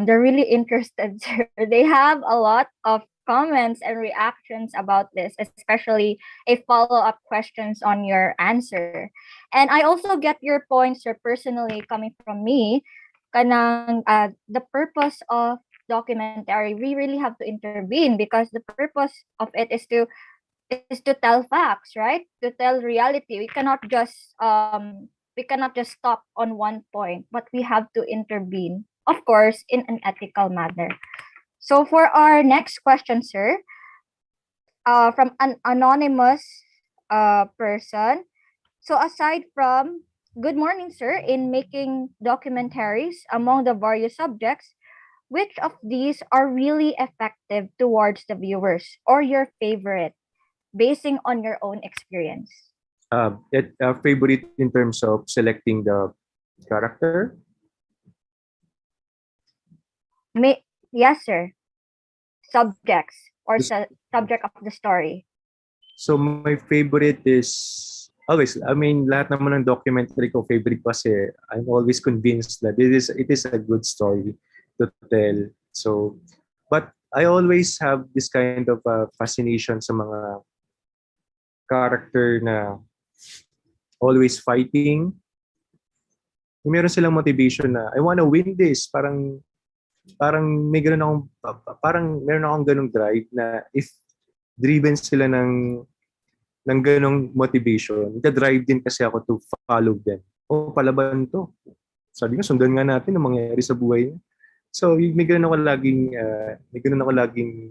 they're really interested, sir. They have a lot of comments and reactions about this, especially a follow-up questions on your answer. And I also get your points, sir, personally coming from me. The purpose of documentary, we really have to intervene because the purpose of it is to tell facts, right? To tell reality. We cannot just stop on one point, but we have to intervene, of course, in an ethical manner. So for our next question, sir, from an anonymous person. So aside from, good morning, sir, in making documentaries among the various subjects, which of these are really effective towards the viewers or your favorite, basing on your own experience? Favorite in terms of selecting the character? Yes, sir. Subjects or subject of the story. So my favorite is always, I mean, lahat naman ng documentary ko favorite kasi I'm always convinced that it is a good story to tell. So, but I always have this kind of fascination sa mga character na always fighting. Meron silang motivation na I wanna win this. Parang meron akong ganung drive na if driven sila ng ganung motivation, drive din kasi ako to follow them. Palaban to. Sabi ko, sundan nga natin ang mangyayari sa buhay niya. So, may ganun ako laging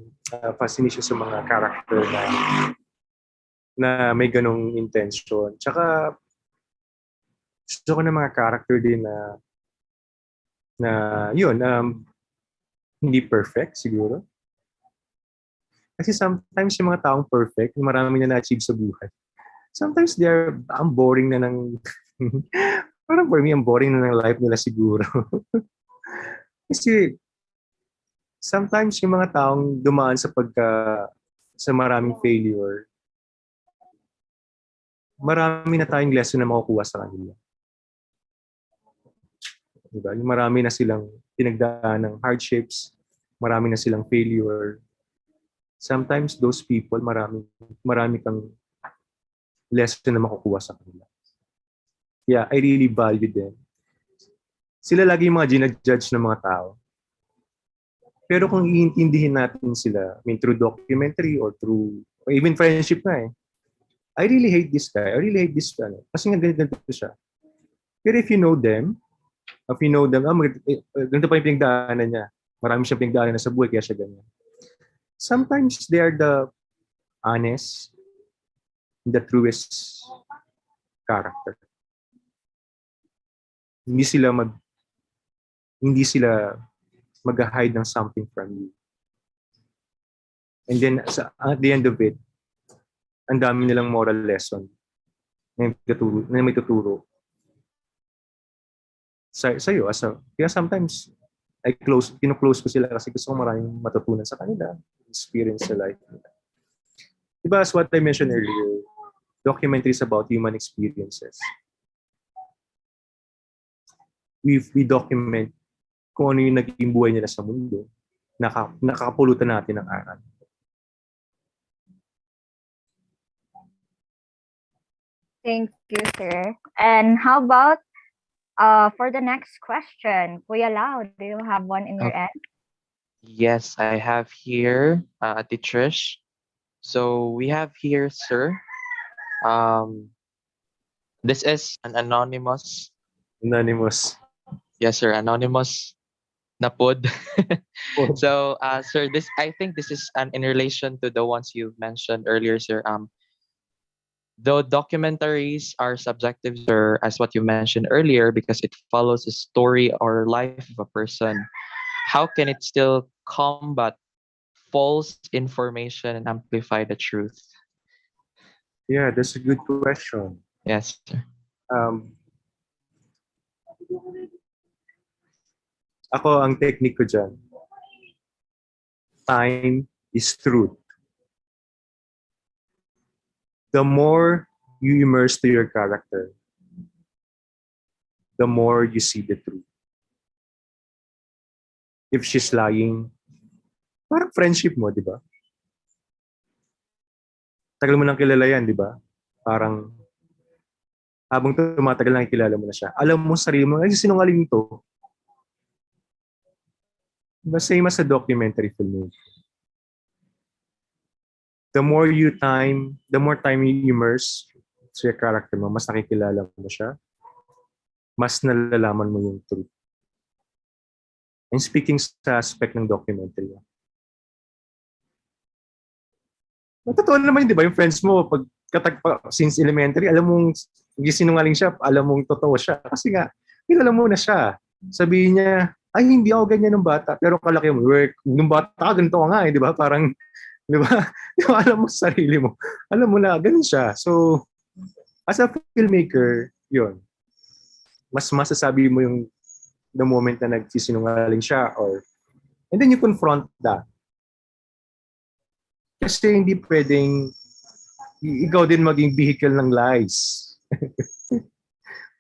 fascination sa mga character na may ganung intention. Tsaka, gusto ko ng mga character din na yun, hindi perfect siguro. Kasi sometimes yung mga taong perfect, marami na na-achieve sa buhay. Sometimes ang boring na ng, parang for me, ang boring na ng life nila siguro. Kasi sometimes yung mga taong dumaan sa maraming failure, marami na tayong lesson na makukuha sa kanila. Diba? Yung marami na silang pinagdaan ng hardships, marami na silang failure. Sometimes those people, marami kang lesson na makukuha sa kanila. Yeah, I really value them. Sila lagi yung mga ginajudge ng mga tao. Pero kung iintindihin natin sila, I mean, through documentary or even friendship na I really hate this guy. I really hate this guy. Kasi nga ganito siya. Pero if you know them, ganito pa yung pinagdaanan niya. Marami siyang pinagdaanan na sa buhay, kaya siya ganyan. Sometimes they are the honest, the truest character. Hindi sila mag-hide ng something from you. And then at the end of it, ang dami nilang moral lesson na may tuturo sa'yo. Kaya sometimes, kino-close ko sila kasi gusto ko maraming matutunan sa kanila, experience sa life nila. Diba, as what I mentioned earlier, documentaries about human experiences. We document kung ano yung naging buhay nila sa mundo, nakakapulutan natin ng aral. Thank you, sir. And how about for the next question, Kuya Lau, do you have one in your end? Yes, I have here, Ate Trish. So we have here, sir. This is an anonymous. Yes, sir. Anonymous. Napod. So, sir, I think this is in relation to the ones you mentioned earlier, sir. Though documentaries are subjective, sir, as what you mentioned earlier, because it follows the story or life of a person, how can it still combat false information and amplify the truth? Yeah, that's a good question. Yes, sir. Ako, ang technique ko dyan, time is truth. The more you immerse to your character, the more you see the truth. If she's lying, parang friendship mo, di ba? Tagal mo nang kilala yan, di ba? Parang habang tumatagal na kilala mo na siya. Alam mo sa sarili mo, ay sinungaling to. The same as a documentary film. The more time you immerse sa character mo, mas nakikilala mo siya, mas nalalaman mo yung truth. And speaking sa aspect ng documentary, totoo naman yun, di ba? Yung friends mo, pag since elementary, alam mong sinungaling siya, alam mong totoo siya. Kasi nga, kilala mo na siya. Sabihin niya, ay, hindi ako ganyan ng bata. Pero kalaki mo, nung bata ka, ganito ka nga eh, di ba? Parang, di ba? Alam mo sa sarili mo. Alam mo na, ganun siya. So, as a filmmaker, yun. Mas masasabi mo yung the moment na nagsisinungaling siya and then you confront that. Kasi hindi pwedeng ikaw din maging vehicle ng lies.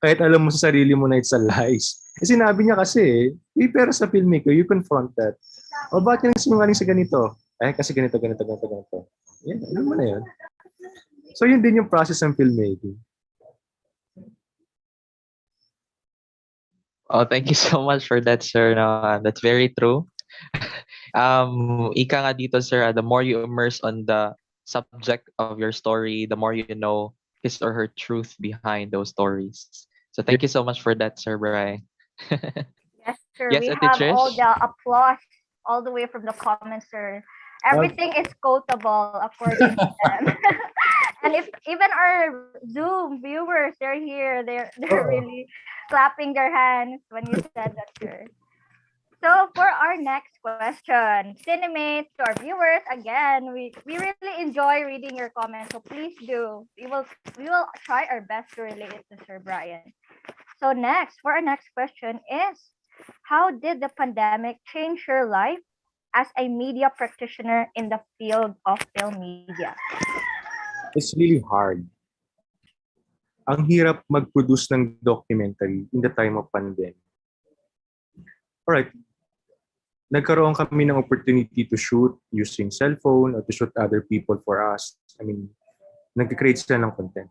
Kahit alam mo sa sarili mo na it's a lies. Sinabi niya kasi, pero sa filmmaker, you confront that. O bakit yung sinungaling sa ganito? Kasi ganito. Yan, alam mo na yan. So yun din yung process ng filmmaking. Oh, thank you so much for that, sir. No, that's very true. Ika nga dito, sir, the more you immerse on the subject of your story, the more you know his or her truth behind those stories. So thank you so much for that, Sir Brian. Yes, sir. Yes, We Ate have Trish? all the applause all the way from the comments, sir. Everything is quotable according to them. And if even our Zoom viewers, they're here, they're really clapping their hands when you said that, sir. So for our next question, Cine-mates, to our viewers, again, we really enjoy reading your comments. So please do. We will try our best to relate it to Sir Brian. So for our next question is, how did the pandemic change your life as a media practitioner in the field of film media? It's really hard. Ang hirap mag-produce ng documentary in the time of pandemic. Alright. Nagkaroon kami ng opportunity to shoot using cellphone or to shoot other people for us. I mean, nag-create sila ng content.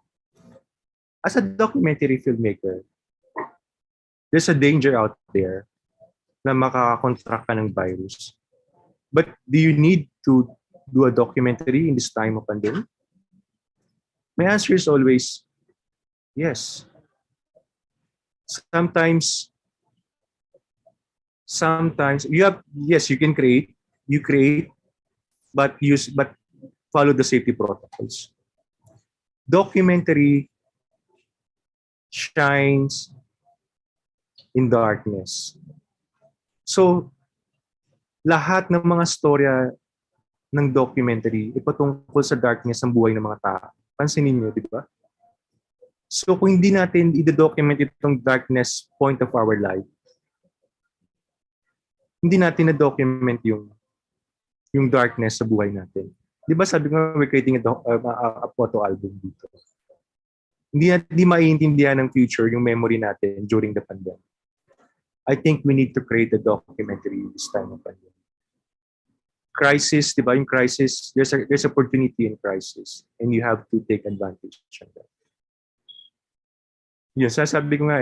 As a documentary filmmaker, there's a danger out there na makakakontract ka ng virus. But do you need to do a documentary in this time of pandemic? My answer is always yes. Sometimes you can create, but follow the safety protocols. Documentary shines in darkness. So lahat ng mga storya ng documentary ipatungkol sa darkness ng buhay ng mga tao. Pansinin niyo, di ba? So kung hindi natin i-document itong darkness point of our life, hindi natin na-document yung darkness sa buhay natin. Di ba sabi ko, we're creating a photo album dito. Hindi maiintindihan ng future yung memory natin during the pandemic. I think we need to create a documentary this time of pandemic. Crisis, di ba? Yung crisis, there's opportunity in crisis and you have to take advantage of that. Yun, sasabi ko nga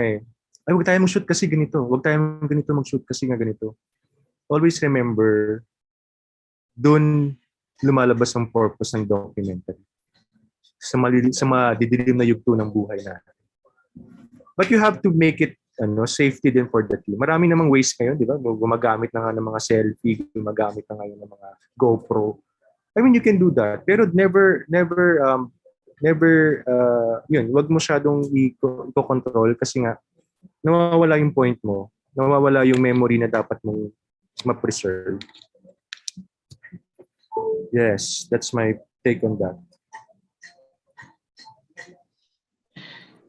huwag tayo mag-shoot kasi ganito. Huwag tayo ganito mag-shoot kasi nga ganito. Always remember, doon lumalabas ang purpose ng documentary. Sa madidilim na yugto ng buhay natin. But you have to make it safety din for the team. Marami namang ways ngayon, di ba? Gumagamit na nga ng mga selfie, gumagamit na ngayon ng mga GoPro. I mean, you can do that. Pero never, yun, wag mo masyadong i-control kasi nga, nawawala yung point mo. Nawawala yung memory na dapat mong ma-preserve. Yes, that's my take on that.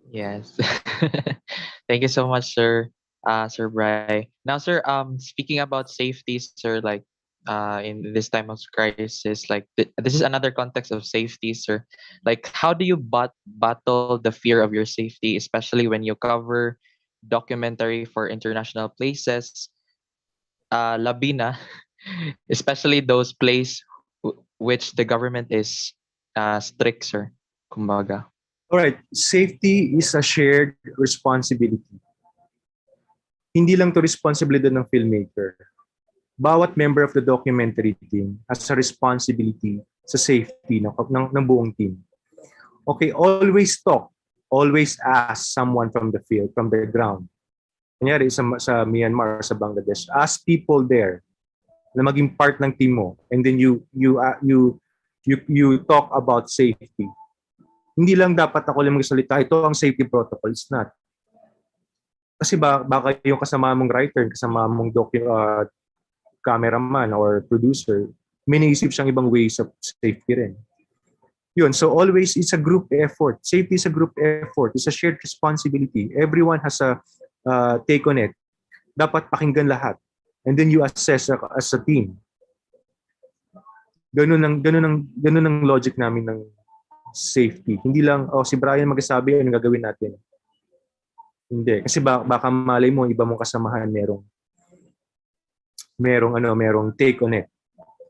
Yes. Thank you so much, sir. Sir Bry. Now, sir, speaking about safety, sir, like in this time of crisis, like this is another context of safety, sir. Like, how do you battle the fear of your safety, especially when you cover documentary for international places, Labina, especially those places which the government is strict, sir. Kumbaga. All right, safety is a shared responsibility. Hindi lang to responsibility ng filmmaker. Bawat member of the documentary team has a responsibility sa safety ng buong team. Okay, always talk. Always ask someone from the field, from the ground. Kunyari sa Myanmar, sa Bangladesh, ask people there na maging part ng team mo, and then you talk about safety. Hindi lang dapat ako lang magsalita, ito ang safety protocol. It's not. Kasi baka yung kasama mong writer, kasama mong cameraman or producer, may naisip siyang ibang ways of safety rin. Yun, so always it's a group effort. Safety is a group effort. It's a shared responsibility. Everyone has a take on it. Dapat pakinggan lahat. And then you assess as a team. Ganun ang logic namin ng safety. Hindi lang, si Brian magsasabi, ano gagawin natin? Hindi. Kasi baka malay mo, iba mong kasamahan, merong take on it.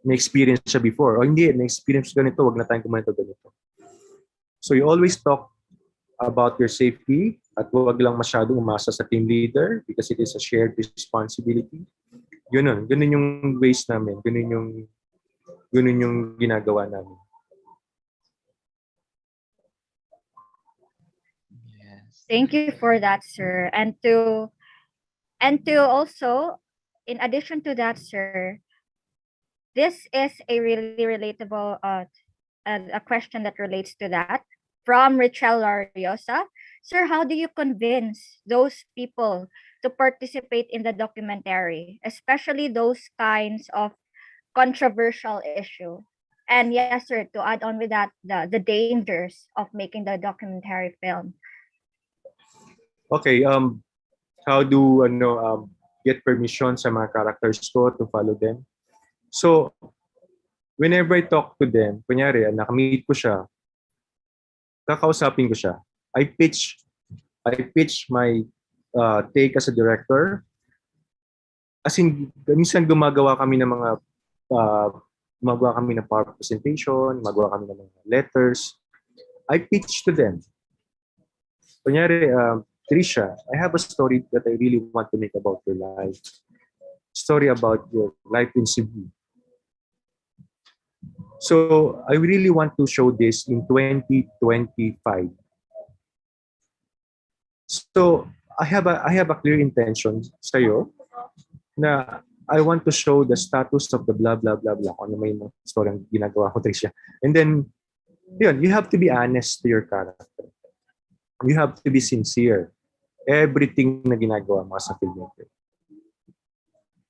May experience siya before. O hindi, may experience ganito, wag na tayong kumanito ganito. So you always talk about your safety at wag lang masyadong umasa sa team leader because it is a shared responsibility. Ganun yung ways namin. Ganun yung ginagawa namin. Thank you for that, sir. And to also, in addition to that, sir, this is a really relatable a question that relates to that from Richelle Lariosa. Sir, how do you convince those people to participate in the documentary, especially those kinds of controversial issue? And yes, sir, to add on with that, the dangers of making the documentary film. Okay, how do get permission sa mga characters ko to follow them? So, whenever I talk to them, kunyari, nakamit ko siya, kakausapin ko siya. I pitch my take as a director. As in, minsan gumagawa kami ng power presentation, gumagawa kami ng mga letters. I pitch to them. Kunyari, Trisha, I have a story that I really want to make about your life. Story about your life in Cebu. So, I really want to show this in 2025. So, I have a clear intention sa'yo na I want to show the status of the blah, blah, blah, blah. Kung ano may story ang ginagawa ko, Trisha. And then, you have to be honest to your character. You have to be sincere. Everything na ginagawa mo sa filmmaker.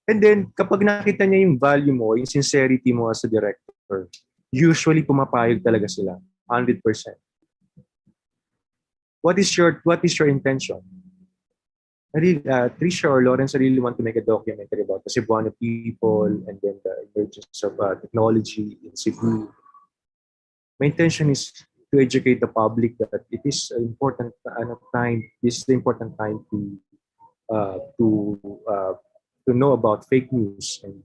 And then, kapag nakita niya yung value mo, yung sincerity mo as a director, Usually pumapayag talaga sila, 100%. What is your intention? Trisha or Lawrence really want to make a documentary about the Cebuano people and then the emergence of technology in Cebu. My intention is to educate the public that it is an important time. This is the important time to know about fake news. And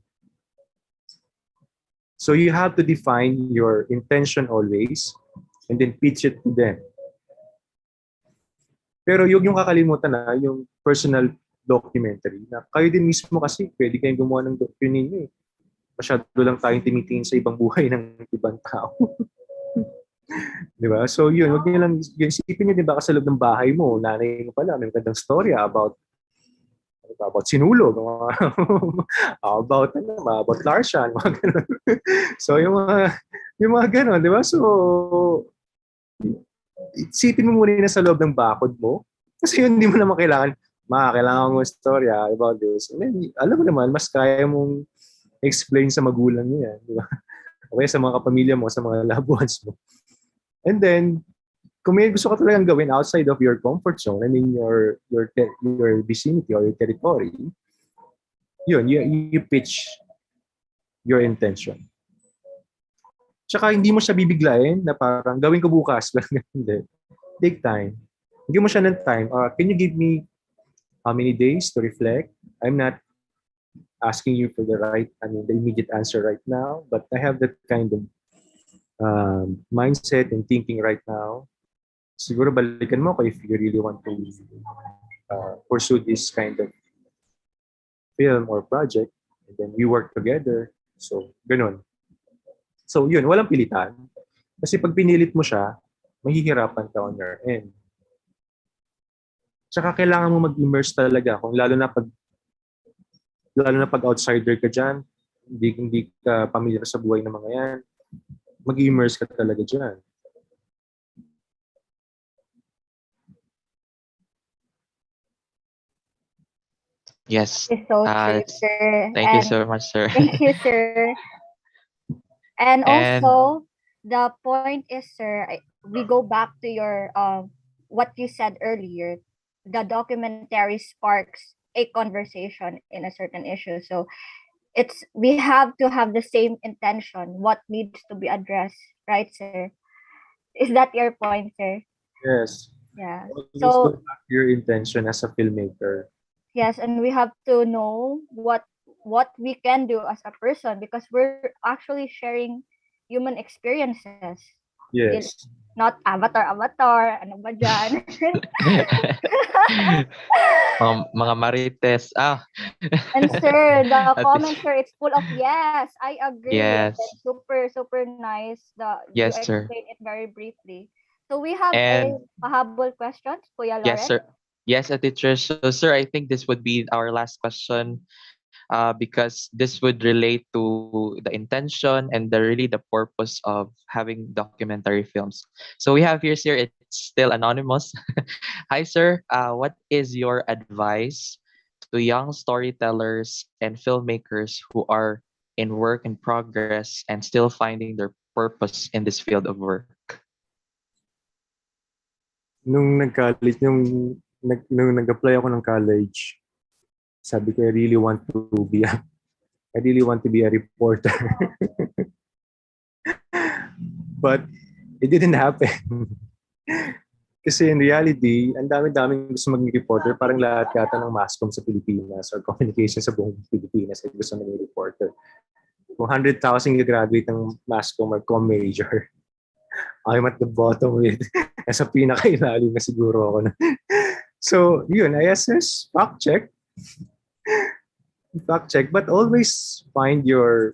so you have to define your intention always, and then pitch it to them. Pero yung kakalimutan na yung personal documentary na kayo din mismo kasi pwede kayong gumawa ng documentary ninyo. Masyado lang tayong timitingin sa ibang buhay ng ibang tao. Di ba? So yun, wag niyo lang, isipin niyo din baka sa loob ng bahay mo, nanay mo pala, may magandang storya about sinulog, about Larshan, mga ganun. So yung mga ganun, di ba? So isipin mo muna na sa loob ng bakod mo. Kasi yun, hindi mo naman kailangan mo storya about this. And then, alam mo naman, mas kaya mong explain sa magulang niyo yan. Di ba? Okay, sa mga kapamilya mo, sa mga loved ones mo. And then, kung may gusto ka talagang gawin outside of your comfort zone, I mean your vicinity or your territory, yun, you pitch your intention. Tsaka hindi mo siya bibiglayin na parang gawin ko bukas. Hindi. Take time. Bigyan mo siya ng time. Can you give me how many days to reflect? I'm not asking you for the immediate answer right now, but I have that kind of mindset and thinking right now. Siguro balikan mo if you really want to pursue this kind of film or project, and then we work together. So, ganun. So, yun, walang pilitan. Kasi pag pinilit mo siya, mahihirapan ka on your end. Tsaka kailangan mo mag-immerse talaga. Lalo na pag outsider ka dyan, hindi ka pamilyar sa buhay ng mga yan, mag-immerse ka talaga dyan. Yes. So true, sir. Thank you so much, sir. Thank you, sir. And also, the point is, sir, we go back to your what you said earlier. The documentary sparks a conversation in a certain issue. So we have to have the same intention. What needs to be addressed, right, sir? Is that your point, sir? Yes. Yeah. So go back to your intention as a filmmaker. Yes, and we have to know what we can do as a person because we're actually sharing human experiences. Yes. Not avatar, ano ba dyan? mga marites. And sir, the comment, sir, it's full of yes, I agree. Yes. Super, super nice. Yes, you sir. explained it very briefly. So we have a pahabol questions, Kuya Lauren. Yes, sir. Yes, teacher. So, sir, I think this would be our last question. Because this would relate to the intention and the purpose of having documentary films. So we have here, sir, it's still anonymous. Hi, sir. What is your advice to young storytellers and filmmakers who are in work in progress and still finding their purpose in this field of work? Nung nag-college, nung nag-apply ako ng college, sabi ko, I really want to be a reporter. But it didn't happen. Kasi in reality, ang dami-daming gusto maging reporter. Parang lahat yata ng mass comm sa Pilipinas or communication sa buong Pilipinas ay gusto maging reporter. Kung 100,000 graduate ng mass comm or comm major, I'm at the bottom with nasa pinakailalim na siguro ako na. So, yun, I assess, fact check, but always find your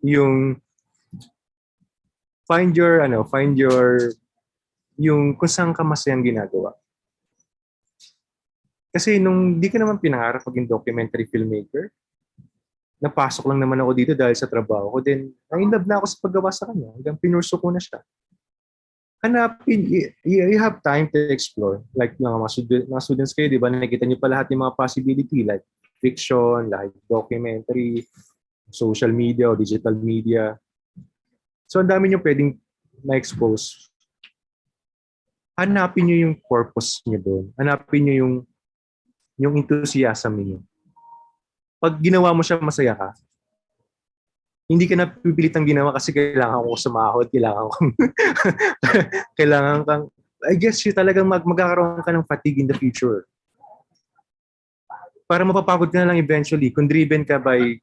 yung kung saan ka masayang ginagawa. Kasi nung di ka naman pinangarap maging documentary filmmaker, napasok lang naman ako dito dahil sa trabaho ko, then in love na ako sa paggawa sa kanya, hanggang pinurso ko na siya. Hanapin, you have time to explore. Like mga students kayo, di ba, nakikita niyo pa lahat yung mga possibility, like fiction, like documentary, social media o digital media. So ang dami nyo pwedeng na-expose. Hanapin nyo yung purpose nyo doon. Hanapin nyo yung enthusiasm niyo. Pag ginawa mo siya, masaya ka. Hindi ka na pipilitang ginawa kasi kailangan ko sumahod, kailangan kang, I guess you talagang magkakaroon ka ng fatigue in the future. Para mapapagod ka na lang eventually kung driven ka by,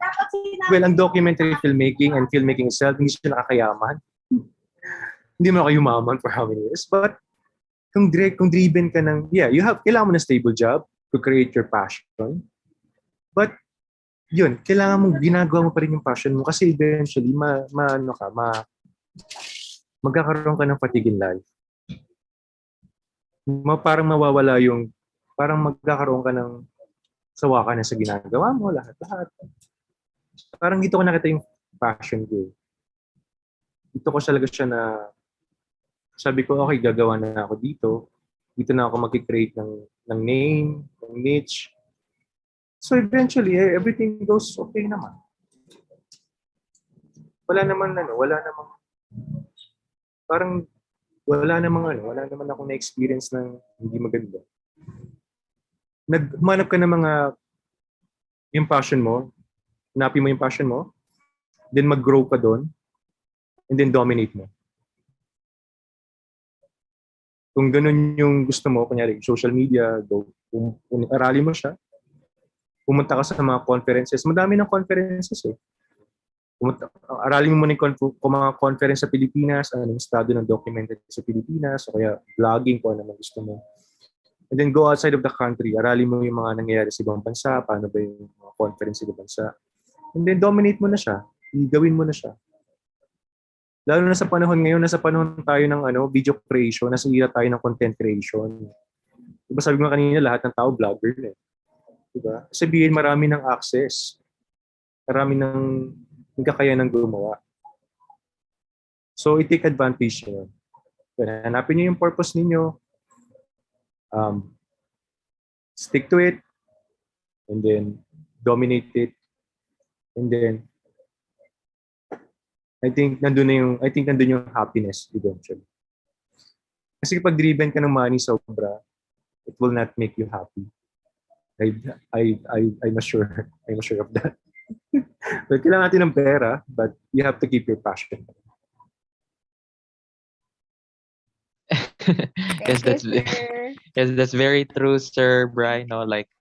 well, ang documentary filmmaking and filmmaking itself, hindi siya nakakayaman. Hindi mo nakayumaman for how many years. But kung driven ka ng, kailangan mo ng stable job to create your passion. But yun, kailangan mong ginagawa mo pa rin yung passion mo kasi eventually magkakaroon ka ng fatigue in life. Parang mawawala parang magkakaroon ka ng sawa ka na sa ginagawa mo, lahat. Parang dito ko nakita yung passion ko. Dito ko talaga siya na sabi ko, okay, gagawa na ako dito. Dito na ako mag-create ng name, ng niche. So eventually, everything goes okay naman. Wala naman akong na-experience ng hindi maganda. Nagmanap ka ng yung passion mo, hanapin mo yung passion mo, then mag-grow ka doon, and then dominate mo. Kung ganun yung gusto mo, kunyari, social media, aralin mo siya, pumunta ka sa mga conferences. Madami ng conferences eh. Aralin mo muna yung mga conference sa Pilipinas, anong estado ng documentary sa Pilipinas, o kaya vlogging, kung ano gusto mo. And then go outside of the country. Aralin mo yung mga nangyayari sa ibang bansa, paano ba yung mga conference sa ibang bansa. And then dominate mo na siya. Gawin mo na siya. Lalo na sa panahon ngayon, nasa panahon tayo ng video creation, nasa era tayo ng content creation. Diba sabi mo kanina, lahat ng tao vlogger na eh. Diba? Sabihin, marami ng access. Marami ng kakayanan gumawa. So, i-take advantage nyo. Hanapin nyo yung purpose ninyo. Stick to it. And then, dominate it. And then, I think nandun yung happiness eventually. Kasi pag driven ka ng money sobra, it will not make you happy. I'm sure of that. But kailangan natin ng pera, but you have to keep your passion. That's very true, Sir Brian. No, like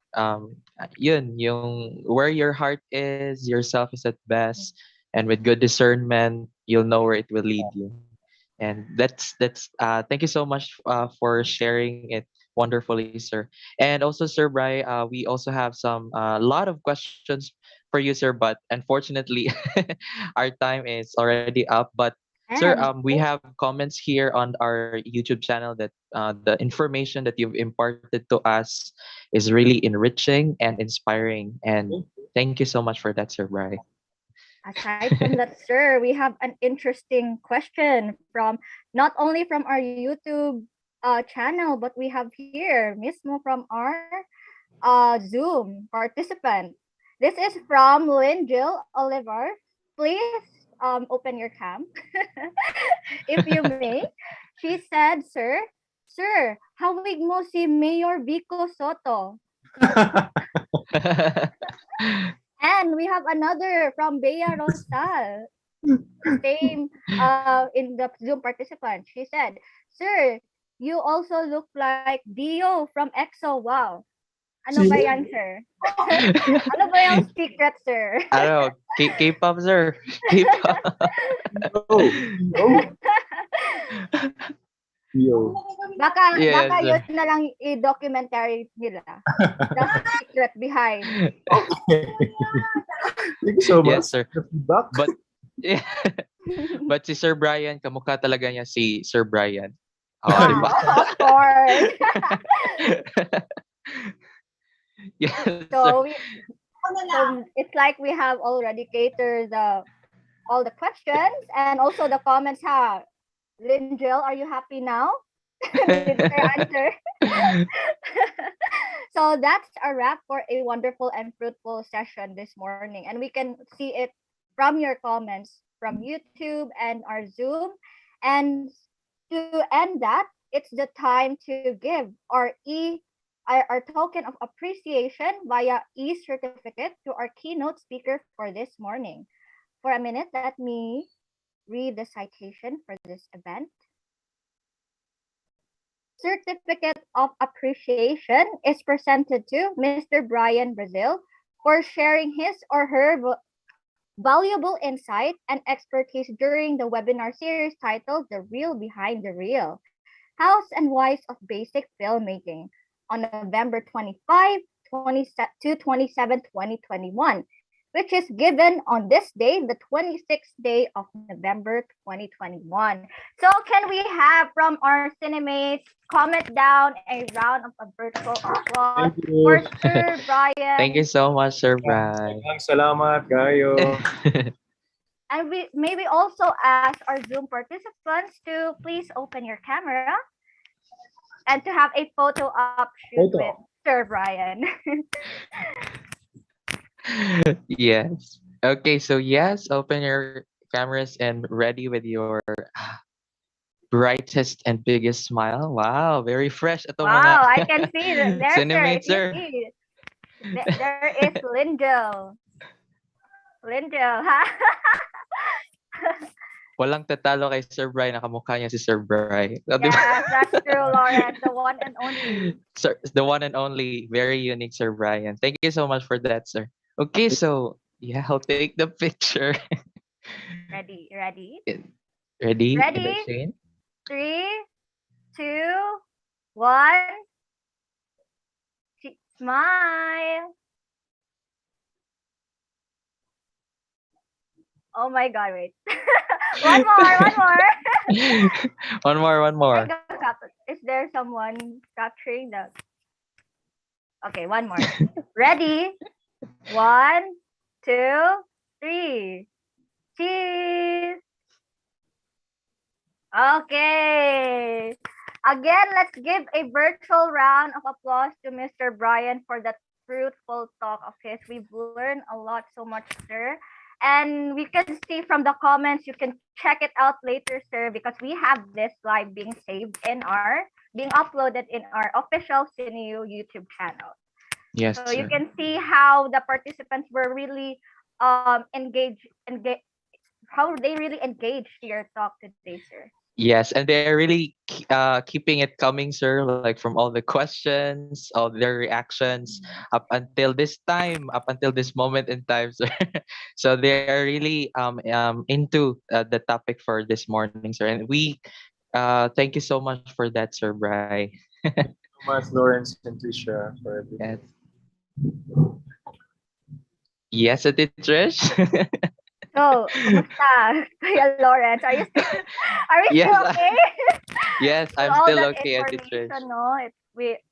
yun, yung where your heart is, yourself is at best, and with good discernment, you'll know where it will lead you. And that's thank you so much for sharing it wonderfully, sir. And also, Sir Bri, we also have some lot of questions for you, sir. But unfortunately, our time is already up. But sir, we have comments here on our YouTube channel that the information that you've imparted to us is really enriching and inspiring. And thank you so much for that, Sir Bri. Aside from that, sir, we have an interesting question from not only from our YouTube channel, but we have here mismo from our Zoom participant. This is from Lynn Jill Oliver. Please open your cam, if you may. She said, Sir, hawig mo si Mayor Vico Soto. And we have another from Bea Rosal. Same in the Zoom participant. She said, Sir, you also look like Dio from EXO. Wow. Ano ba yan, sir? Ano ba yung secret, sir? Ano, K-pop, sir. K-pop. Yo. Baka yun na lang i-documentary nila. The secret behind. Thank you so much. Yes, sir. But si Sir Brian, kamukha talaga niya si Sir Brian. Oh, diba? Of course. Yes, so it's like we have already catered all the questions and also the comments. Linjel, are you happy now? Did her answer? So that's a wrap for a wonderful and fruitful session this morning, and we can see it from your comments from YouTube and our Zoom. And to end that, it's the time to give our token of appreciation via e-certificate to our keynote speaker for this morning. For a minute, let me read the citation for this event. Certificate of appreciation is presented to Mr. Brian Brazil for sharing his or her valuable insight and expertise during the webinar series titled The Real Behind the Real, Hows and Whys of Basic Filmmaking on November 25 to 27, 2021, which is given on this day, the 26th day of November 2021. So can we have from our Cine-mates comment down a round of a virtual applause for Sir Brian? Thank you so much, Sir Brian. Salamat kayo. And we maybe also ask our Zoom participants to please open your camera and to have a photo op shoot with Sir Brian. Yes. Okay, so yes, open your cameras and ready with your brightest and biggest smile. Wow, very fresh. Ito Wow, mga I can see that there, sir. If Cine-mates, you sir. see, there is Lindo. Lindo, ha? Walang tatalo kay Sir Brian. Nakamukha niya si Sir Brian. Yes, that's true, Lawrence. The one and only. Sir, the one and only, very unique Sir Brian. Thank you so much for that, sir. Okay, so yeah, I'll take the picture. Ready? Ready? Ready? 3, 2, 1. Smile. Oh my God, wait. one more. one more. Is there someone capturing that? Okay, one more. Ready? 1, 2, 3. Cheese. Okay. Again, let's give a virtual round of applause to Mr. Brian for that fruitful talk of his. We've learned a lot, so much, sir. And we can see from the comments, you can check it out later, sir, because we have this live being being uploaded in our official CINE U YouTube channel. Yes, so sir. you can see how the participants were really engaged, how they really engaged to your talk today, sir. Yes, and they're really keeping it coming, sir, like from all the questions, all their reactions up until this time, up until this moment in time, sir. So they are really into the topic for this morning, sir. And we thank you so much for that, Sir Bry. Thank you so much, Lawrence and Trisha, for everything. Yes, it is, Trish. So, kumusta, Kuya Lawrence? Are we Yes, still okay? Yes, I'm all still that okay, Ate Trish. information, no,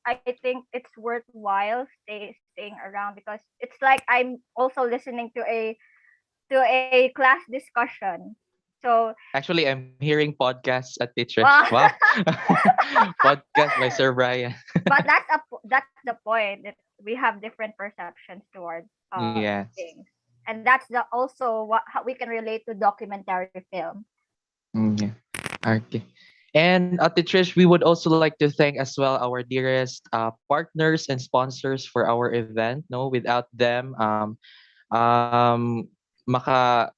I think it's worthwhile staying around because it's like I'm also listening to a class discussion. So Actually, I'm hearing podcasts at Trish. Wow. Wow. Podcast by Sir Brian. but that's the point. That we have different perceptions towards Yes. things, and that's also how we can relate to documentary film. Yeah. Okay. And Ate Trish, we would also like to thank as well our dearest partners and sponsors for our event. No, without them,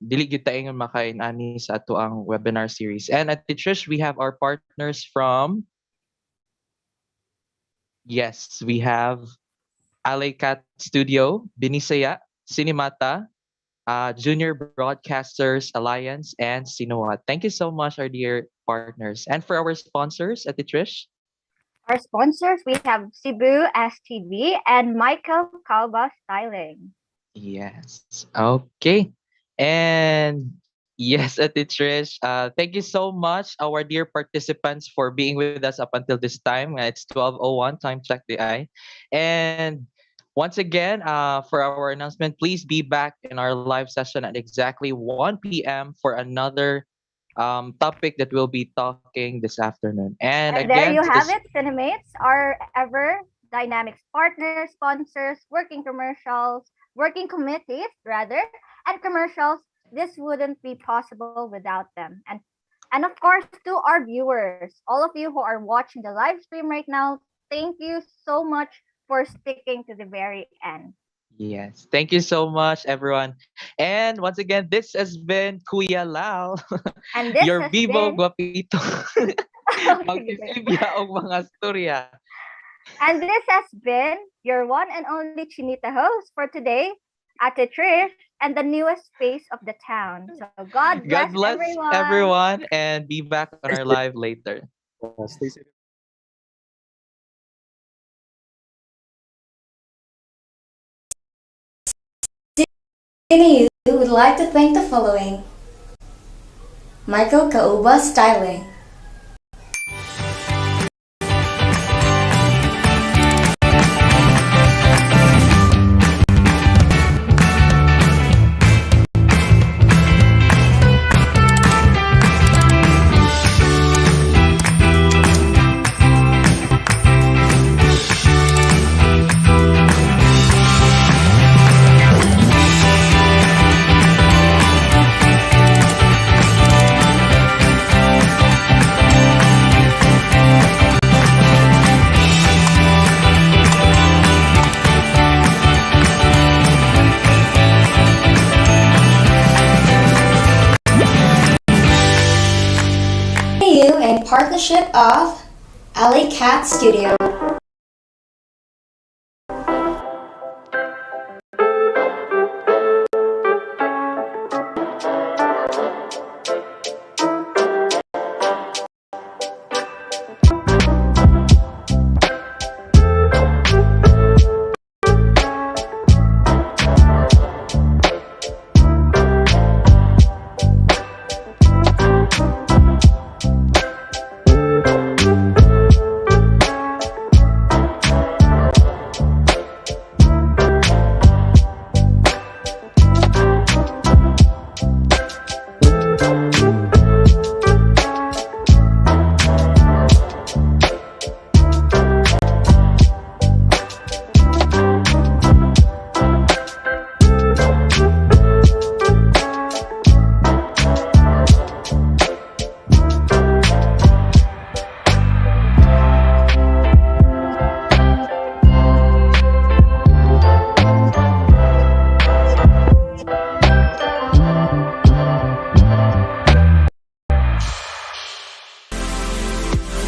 dili gyud ta ingon makain-ani sa ato ang webinar series. And Ate Trish, we have our partners from. Yes, we have Cat Studio, Binisaya, Cinemata, Junior Broadcasters Alliance, and Sinoat. Thank you so much, our dear partners. And for our sponsors, Ate Trish? Our sponsors, we have Cebu STV and Michael Calva Styling. Yes. Okay. And yes, Ate Trish, thank you so much, our dear participants, for being with us up until this time. It's 12:01, time check the eye. And once again, for our announcement, please be back in our live session at exactly 1 p.m. for another topic that we'll be talking this afternoon. And again, there you have it, Cine-mates, our ever dynamics partners, sponsors, working committees, rather, and commercials this wouldn't be possible without them. And of course, to our viewers, all of you who are watching the live stream right now, thank you so much for sticking to the very end. Yes. Thank you so much, everyone. And once again, this has been Kuya Lau, And this your has Vivo been Guapito. Magsisilya og mga storya. And this has been your one and only Chinita host for today, Ate Trish, and the newest face of the town. So God bless, God bless everyone and be back on our live later. Stay safe. CINE U would like to thank the following: Michael Kauba Styling, CINE U in partnership of Alley Cat Studio.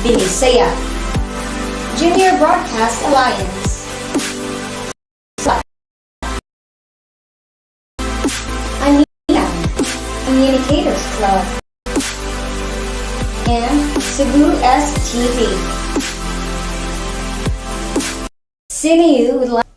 Binisaya Junior Broadcast Alliance, Anila Communicators Club, and Cebu STV. CINE U would like